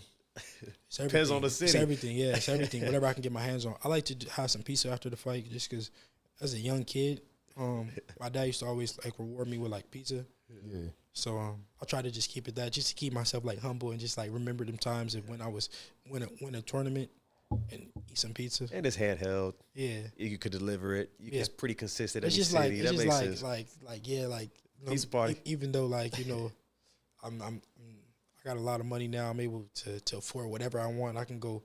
it's Depends on the city. It's everything. Yeah, it's everything. Whatever I can get my hands on. I like to have some pizza after the fight, just because as a young kid, my dad used to always like reward me with like pizza. Yeah. So I try to just keep it that, just to keep myself like humble and just like remember them times of when I was win a tournament and eat some pizza. And it's handheld. Yeah, You could deliver it. It's pretty consistent. it's Every just city. like That it's makes just sense. like you know, Pizza party. Even though like, you know, I got a lot of money now. I'm able to afford whatever I want. I can go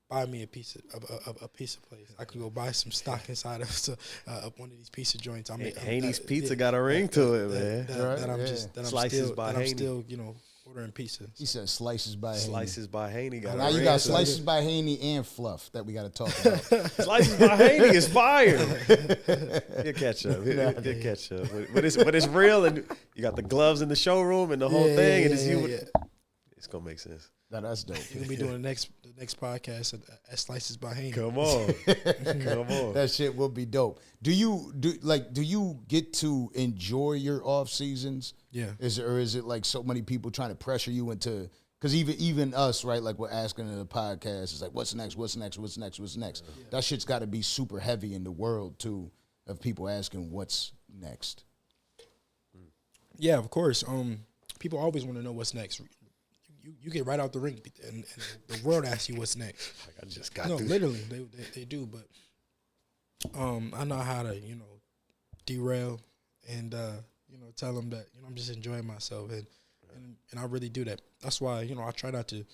buy me a pizza place. I can go buy some stock inside of one of these pizza joints. Haney's Pizza got a ring to it, man. Slices by I'm Haney. still, you know, ordering pizza. He said slices by Haney. Slices by Haney got Now a you ring got to it. slices by Haney and fluff that we got to talk about. Slices by Haney is fire. Good catch up. Good catch up. But it's real, and you got the gloves in the showroom and the whole thing, and it's gonna make sense. Now that's dope. You're gonna be doing the next podcast at Slices by Haney. Come on. That shit will be dope. Do you get to enjoy your off seasons? Yeah. Or is it like so many people trying to pressure you into? Because even us, right? Like we're asking in the podcast, it's like, what's next? What's next? What's next? What's next? Yeah. That shit's got to be super heavy in the world too, of people asking what's next. Yeah, of course. People always want to know what's next. You get right out the ring, and the world asks you what's next. Like I just got No, through. literally, they do. But I know how to, you know, derail and you know, tell them that, you know, I'm just enjoying myself, and I really do that. That's why, you know, I try not to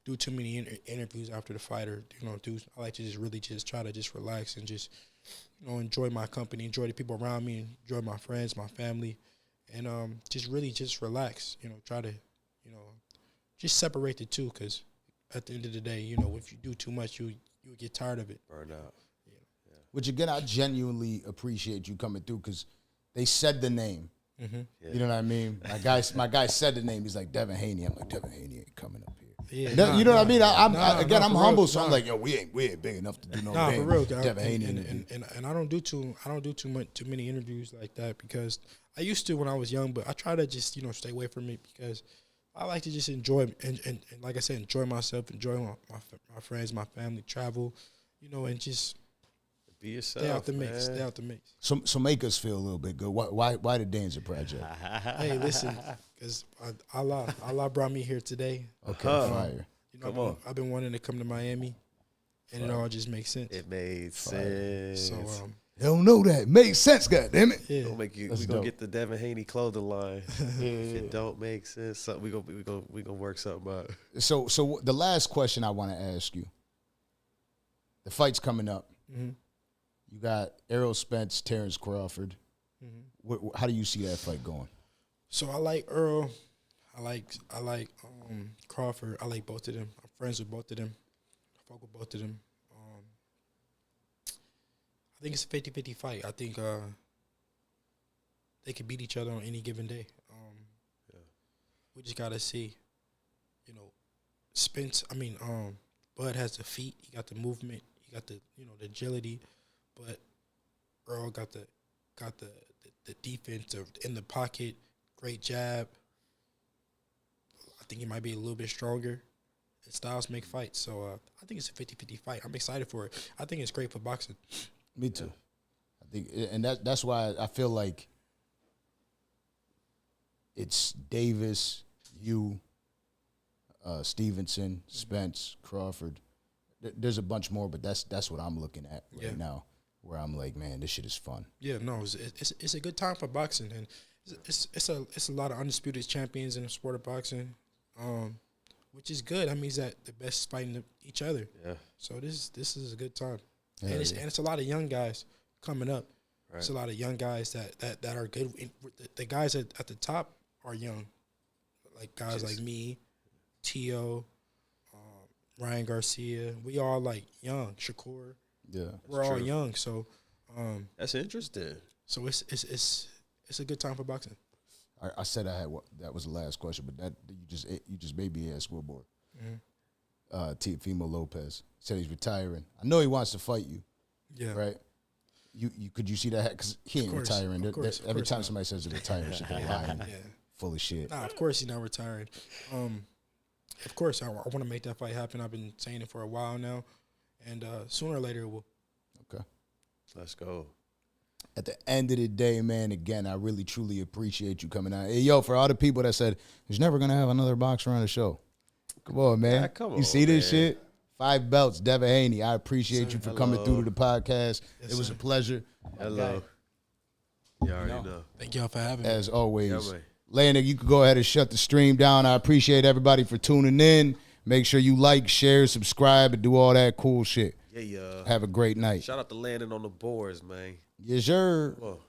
do too many interviews after the fight, or, you know, I like to just really just try to just relax and just, you know, enjoy my company, enjoy the people around me, enjoy my friends, my family, and just really just relax. You know, try to, you know, just separate the two, because at the end of the day, you know, if you do too much, you get tired of it. Burn out. Yeah. Which again, I genuinely appreciate you coming through, because they said the name. Mm-hmm. Yeah. You know what I mean? My guy said the name. He's like, Devin Haney. I'm like, Devin Haney ain't coming up here. Yeah, You know what I mean? I'm for humble, real, so I'm like, yo, we ain't big enough to do no Nah, for damn real, Devin Haney. And I don't do too many interviews like that, because I used to when I was young, but I try to just, you know, stay away from it, because I like to just enjoy and like I said, enjoy myself, enjoy my friends, my family, travel, you know, and just Be yourself. stay out the mix. man. Stay out the mix. So make us feel a little bit good. Why the Danza Project? Hey, listen, because Allah brought me here today. Okay, fire. You know, I've been wanting to come to Miami, and it all just makes sense. It made sense. So They don't know that. Makes sense, goddamn it. yeah, Don't make you. That's We gonna dope. get the Devin Haney clothing line. If it don't make sense, something we gonna work something out. So the last question I want to ask you. The fight's coming up. Mm-hmm. You got Errol Spence, Terrence Crawford. How do you see that fight going? So I like Earl. I like Crawford. I like both of them. I'm friends with both of them. I fuck with both of them. I think it's a 50-50 fight. I think they could beat each other on any given day. We just gotta see. You know, Bud has the feet. He got the movement. He got the the agility, but Earl got the defense in the pocket. Great jab. I think he might be a little bit stronger. Styles make fights, so I think it's a 50-50 fight. I'm excited for it. I think it's great for boxing. Me too. I think, and that's why I feel like it's Davis, you, Stevenson, Spence, Crawford. There's a bunch more, but that's what I'm looking at right now. Where I'm like, man, this shit is fun. Yeah, no, it's a good time for boxing, and it's a lot of undisputed champions in the sport of boxing, which is good. That means that the best is fighting each other. Yeah. So this is a good time, Yeah, and it's a lot of young guys coming up. Right. It's a lot of young guys that are good. The guys at the top are young, like guys like me, Tio, Ryan Garcia. We all like young. Shakur. Yeah, We're all young, so That's interesting. so it's a good time for boxing. I said I had that was the last question, but that you just made me ask Wilbur. Teofimo Lopez said he's retiring. I know he wants to fight you. Yeah, Right. You could you see that because he ain't course, retiring. of course, Every of time course somebody says they're retiring, shit, they're lying, Yeah. full of shit. Nah, of course he's not retiring. Of course I want to make that fight happen. I've been saying it for a while now, and sooner or later it will. Okay. Let's go. At the end of the day, man, again, I really truly appreciate you coming out. Hey, yo, for all the people that said there's never gonna have another boxer on the show, come on, man. Yeah, come you on, see this man. shit? 5 belts, Devin Haney. I appreciate you for coming Hello. through to the podcast. Yes, it was sir. a pleasure. Hello. You already know. Thank y'all for having me. As always. Yeah, man. Landon, you can go ahead and shut the stream down. I appreciate everybody for tuning in. Make sure you like, share, subscribe, and do all that cool shit. Yeah. Have a great night. Shout out to Landon on the boards, man. Yes, sir. Whoa.